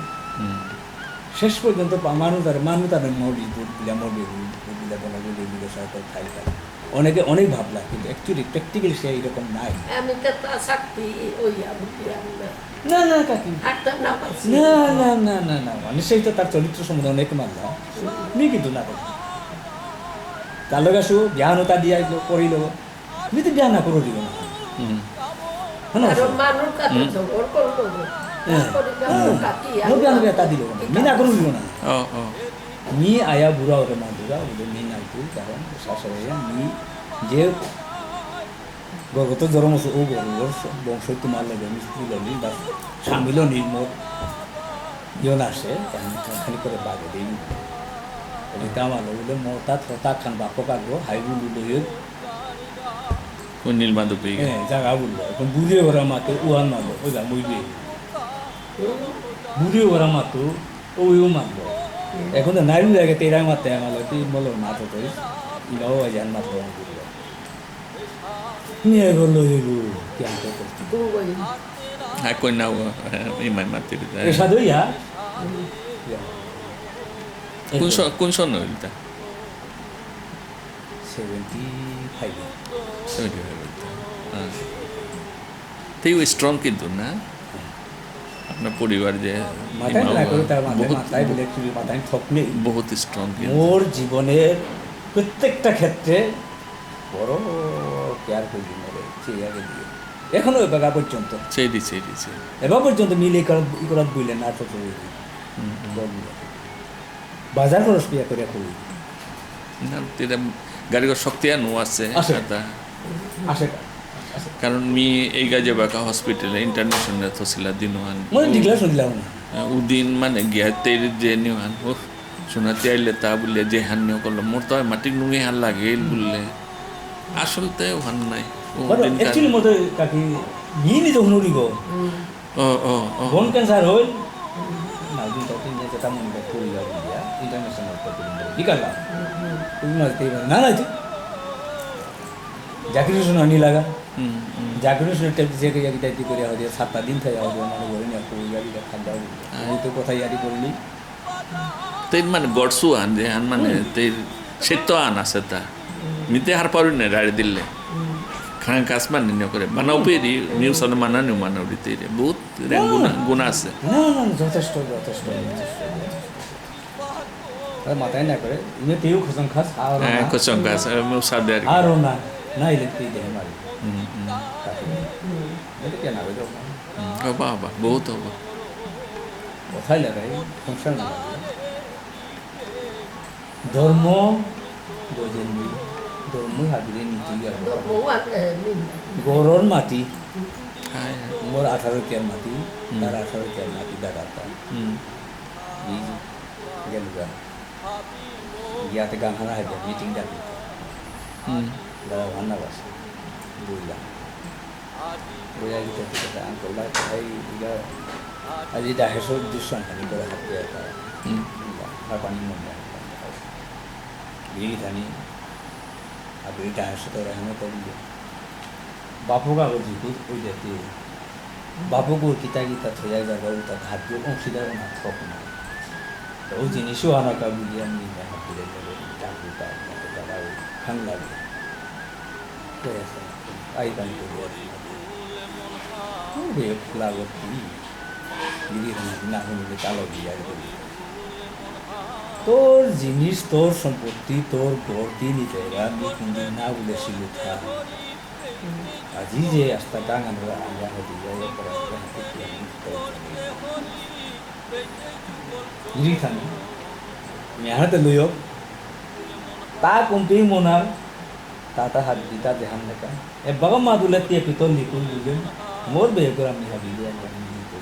শেষ পর্যন্ত মানুষ তার মরবি সরকার খাই অনেকে অনেক ভাবলা কিন্তু অ্যাকচুয়ালি প্র্যাকটিক্যালি সে এরকম নাই আমি তো তা শক্তি ওই না না কাকি না না না না না মানে সেই তো তার চরিত্র সম্বন্ধে অনেক মানলাম নি কিন্তু না তার লোক আসু বিহানতা দিয়া করিল তুমি তো বিয়া না করে দিব না তা দিল মি না করে দিব না মি আয়া বুড়া ওরে মাদুরা ওদের মি নাই তুই কারণ শাশুড়ি মি যে গর্ভত জরম আছে ও গর্বর বংশ তোমার লাগে মিস্ত্রি গলি বা সামিল নির্মল ইয়ন আসে খালি করে বাগে দিই এটা আমার বলে মতা থতা খান বাপ কাগো হাইবুলু লইয়ে কোন নীলমাধব পেয়ে হ্যাঁ জায়গা বললো এখন বুড়িয়ে ওরা মাতো উহান মারলো ওই যা মইবে বুড়িয়ে ওরা মাতো ওইও মারলো এখন তো নারী জায়গায় তেরা মারতে আমার তুই বলো মাতো তো ইরাও আজান মারলো নিয়ে গেল এগু কি আনতে করছি হ্যাঁ কই না ইমাই মারতে এসা দইয়া কোন সন হইলটা 75 তেও স্ট্রং কিন্তু না আপনার পরিবার যে বহুত স্ট্রং মোর জীবনের প্রত্যেকটা ক্ষেত্রে বড় কেয়ার করি আগে দিয়ে এখনো এবার পর্যন্ত এবার পর্যন্ত মিলে ই করাত বললেন না তো বাজার খরচ পিয়া করে করি গাড়ির শক্তি আনো আছে কারণ মি এই গাজে বাঁকা হসপিটালে ইন্টারন্যাশনাল থসিলা দিন উদিন মানে গিয়া তের যে নিহান ও শোনাতে আইলে তা বললে যে হান নিয়ে করলো মোর তো মাটি নুঙে হান লাগে বললে আসলতে হান নাই অ্যাকচুয়ালি মতে কাকি নি নি তো হুনুরিব বোন ক্যান্সার হইল না দিন তো তিন যেটা মনে করে করি দিয়া ইন্টারন্যাশনাল হসপিটাল দিকালা তুমি মারতে না না চাকরি শুনে নি লাগা চাকরি শুনে যে ইয়ারি করে হয়ে 7 দিন থেকে হবে মানে বলে না কই ইয়ারি খান যাও আমি তো কোথায় ইয়ারি করলি তাই মানে গড়সু আন যে আন মানে তাই সত্য আন আছে তা মিতে হার পারি না রাড়ি দিলে খান কাজ মানে নিয়ে করে বানাও পেরি নিউজ আর মানা নিউ মানাও দিতে বহুত গুণা আছে না যথেষ্ট যথেষ্ট মাথায় না করে ইনে তেও খসম খাস আর হ্যাঁ কোচং কাজ সাদে আর আর না না ইলে তেই দেহ মারি এটা কেন হবে তো হবা হবা বহুত হবা কোথায় লাগাই সংসার না ধর্ম বোঝেননি ধর্ম হাবিরে নীতি বউ আছে গরর মাটি হ্যাঁ মোর 18 কেয়ার মাটি তার 18 কেয়ার মাটি দাদাটা গেল ইয়াতে গান হানা হাজার মিটিং ডাকি দাদা ভান্না বাস বুঝলাম বোঝা গেছে ঠিক আঙ্কল্লা ভাই ইগা আজি দাহেশ্বর দৃশ্য খানি করে হাতে আর পানি মনে বিড়ি খানি আর বিড়ি দাহেশ্বর তো রেহানো করি বাপু কাগজ ওই যাতে বাপুকে কিতা কিতা থয়া যাবে তার হাত অংশীদার না থক না তো ওই জিনিসও আনাকা বুঝি আমি হাত দিয়ে গেলে চাকরি তার দাদা ভাঙ লাগে আই পানি করে লাগত কি গিরি না হলে কালো দিয়ে তোর জিনিস তোর সম্পত্তি তোর ঘর দিয়ে নিতে আমি কিন্তু না বলেছিল আজি যে আস্তা টাঙা আমরা হতে যাই giri kan mehanat luyok ta kumpi monar tata haddi ta dehan leka e bagam madulati pitol nikul bugen mor be gram ni habili an ni ko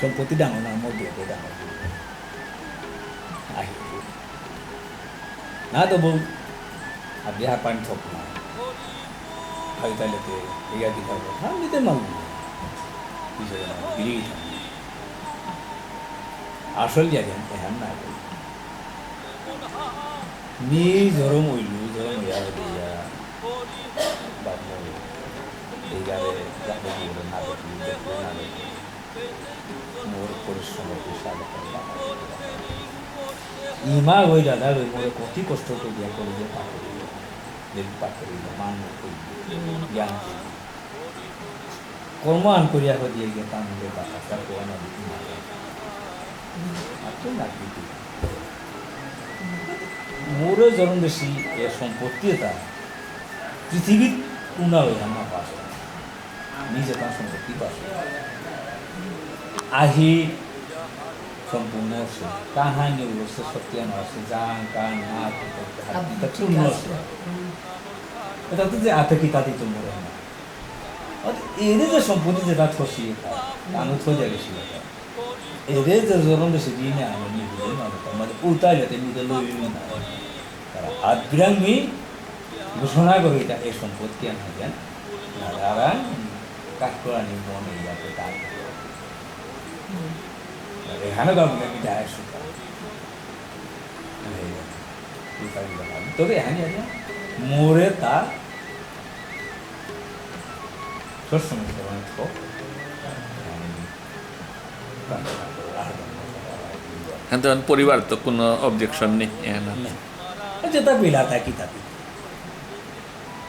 সম্পত্তি ডাঙর না মর be ko ডাঙর ai na to bol abhi hapan thok na hai ta lete iya dikha ha nite malu bisa giri আসল জায়গা এখন না নি জরম হইলু জরম হইয়া দিয়া বাবু এইগারে যাবে বলে না দেখি না দেখি মোর পরিশ্রম সাথে ইমা ওই দাদা ওই মোর কত কষ্ট করিয়া করে যে পাকড়ি মান জ্ঞান কর্মান করিয়া দিয়ে গিয়ে তার মধ্যে বাচ্চা কোয়ানো দিতে মারে মোরে যখন বেশি এ সম্পত্তি এটা পৃথিবীর কোনা হয়ে আমার পাশে নিজে তার সম্পত্তি পাশে আহি সম্পূর্ণ আছে কাহানি অবস্থা সত্যান আছে যান কান নাক এটা পূর্ণ আছে এটা তো যে আতকি তাদি তো মরে না এদের যে সম্পত্তি যেটা থসিয়ে খায় আমি থজা গেছিল এদের যে জরম বেশি দিন আমি নিয়ে বুঝে না মানে উল্টাই যাতে নিতে লইল না তারা হাত বিরাঙ্গি ঘোষণা করে এটা এই সম্পত্তি আনা যান নারায়ণ কাঠকরানি মন ইয়াতে তার এখানে গাবো নাকি যায় সুতা তবে এখানে আছে মোরে তার সবসময় তো পরিবার তো কোনো অবজেকশন নেই যেটা পিলা তা কি তাতে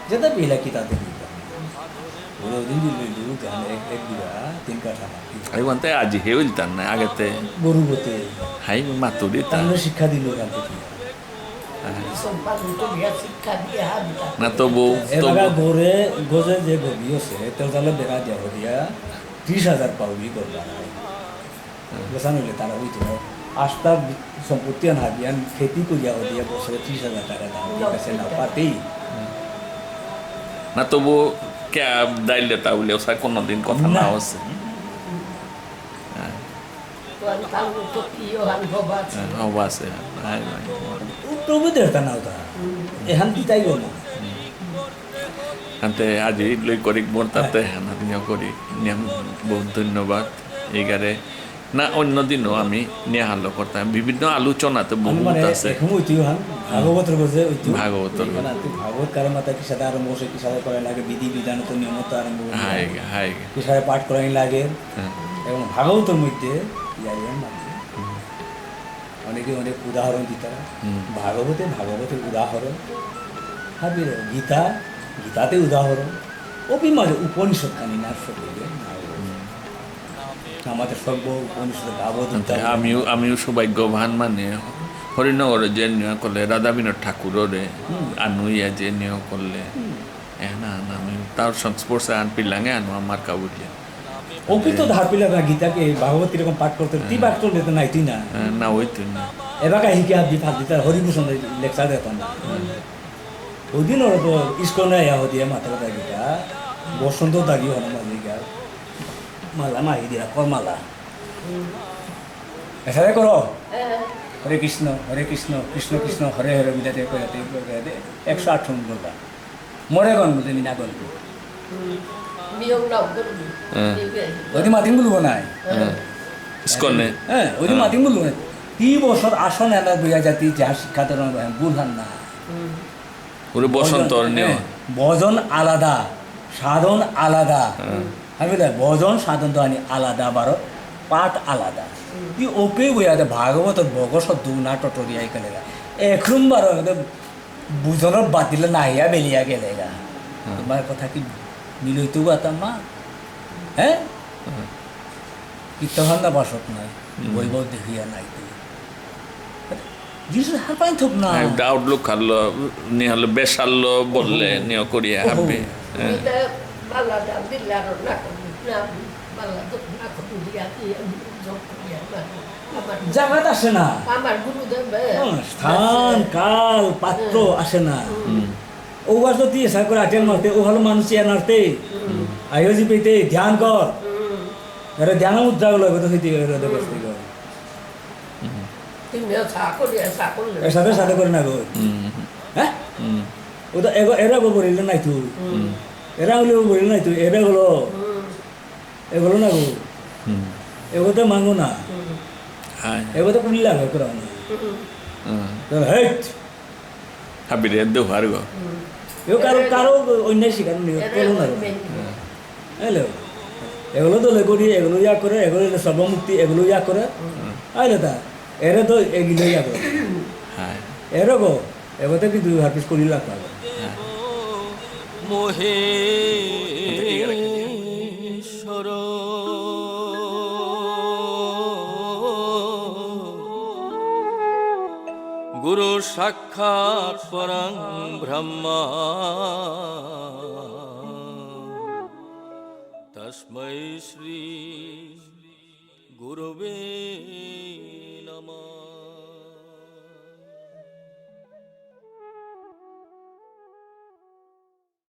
যেটা পিলা কি তাতে ওরা দিন দিল এক বিঘা 3 কাঠা মাটি আই বলতে আজি হে উলতান না আগেতে গরু গতে হাই মাতুরি তা তাহলে শিক্ষা দিল কালকে না তো বউ এবারে গোরে গোজে যে গবি আছে তো তাহলে দেখা যাব দিয়া 30,000 পাউলি করবা গোসান হইলে তারা হইতো আস্তা সম্পত্তি আন হাবিয়ান খেতি করিয়া দিয়া বছরে 30,000 টাকা দাম কাছে না পাতেই না তো বউ কে দাইলে তাহলে ওসা কোনদিন কথা না আছে হবা আছে হাই ভাই প্রভু দেরতা না ওটা এখান দিতাইব না আনতে আজি লই করি বর্তাতে হানা করি নিয়ম বহুত ধন্যবাদ এইগারে না অন্য দিনও আমি নিয়ে হাল্লো করতাম বিভিন্ন আলোচনাতে বহুত আছে ভাগবতর গজে ভাগবতর ভাগবত কারো মাতা কি সাথে আরম্ভ হচ্ছে কি সাথে করা লাগে বিধি বিধান তো নিয়মত আরম্ভ হাই হাই কি সাথে পাঠ করাই লাগে এবং ভাগবতর মধ্যে ইয়ারিয়ান মানে অনেকে অনেক উদাহরণ দিতারা ভাগবতের উদাহরণ ভাবির গীতাতে উদাহরণ অভিমানে উপনিষদ কানি না সকলে আমাদের সর্ব উপনিষদ ভাগবত আমিও সৌভাগ্যবান মানে হরিনগরে যে নিয়োগ করলে রাধা বিনোদ ঠাকুররে আনুইয়া যে নিয়োগ করলে না আমি তার সংস্পর্শে আন পিলাঙে আনো আমার কাবুলিয়া ওকে তো ধার পিলা গীতাকে ভাগবত এরকম পাঠ করতে তুই পাঠ করলে তো নাই তুই না না ওইতো না এবার হিকে হাত ফাঁক দিতে হরিভূষণ লেকচার দিত না ওদিন ওরা তো ইস্কনে আয়া হদিয়া মাথা কথা গীতা বসন্ত দাগি হলো মালিকা মালা মাহি দিয়া করমালা এসারে করো হরে কৃষ্ণ কৃষ্ণ কৃষ্ণ হরে হরে মিলাতে কয়াতে 108 বলবা মরে গন বলতে মিনা গল্প ওদি মাতিম বলবো নাই ইস্কনে হ্যাঁ ওদি মাতিম বলবো না 3 বছর আসন এলা বইয়া জাতি যাহা শিক্ষা দেন বুঝান না ওরে বসন্তর নিয়ে ভজন আলাদা সাধন আলাদা আমি ভজন সাধন তো আনি আলাদা বারো পাঠ আলাদা তুই ওকে বইয়া দে ভাগবত বগস দুনা টটরিয়াই গেলে এখন বারো বুঝনের বাতিলে নাহিয়া বেলিয়া গেলে তোমার কথা কি মিলইতো বাতাম মা হ্যাঁ কীর্তন না বাসত নাই বৈব দেখিয়া নাই যিশু হার পাই থোক না আউটলুক খালো নিহলে বেশাল্লো বললে নিয় করিয়া হাবে জাগাত আসে না আমার গুরুদেব স্থান কাল পাত্র আসে না ও বাস তো এসা করে আটেন মারতে ও ভালো মানুষ নাড়তে আয়োজি পেতে ধ্যান কর এরা ধ্যান মুদ্রা গুলো তো হইতে বসতে কর সাথে সাথে করে না গো হ্যাঁ ও তো এরা বলিল নাই তুই এরা হলে বলিল নাই তুই এগুলো না গো এগুলো তো মাঙ্গো না এগুলো তো কুড়ি লাগে করে হেট হাবিরে দেওয়ার গো কারো অন্য শিকার করো না হ্যালো এগুলো তো লেগরি এগুলো ইয়া করে এগুলো সর্বমুক্তি এগুলো ইয়া করে আইলে তা এরে তো এগুলো ইয়া করে এরো গো এগোতে কি 2 হার্পিস করি লাখ পাবো মোহে ঈশ্বর গুরু সাক্ষাৎ পরং ব্রহ্ম তস্मै শ্রী গুরবে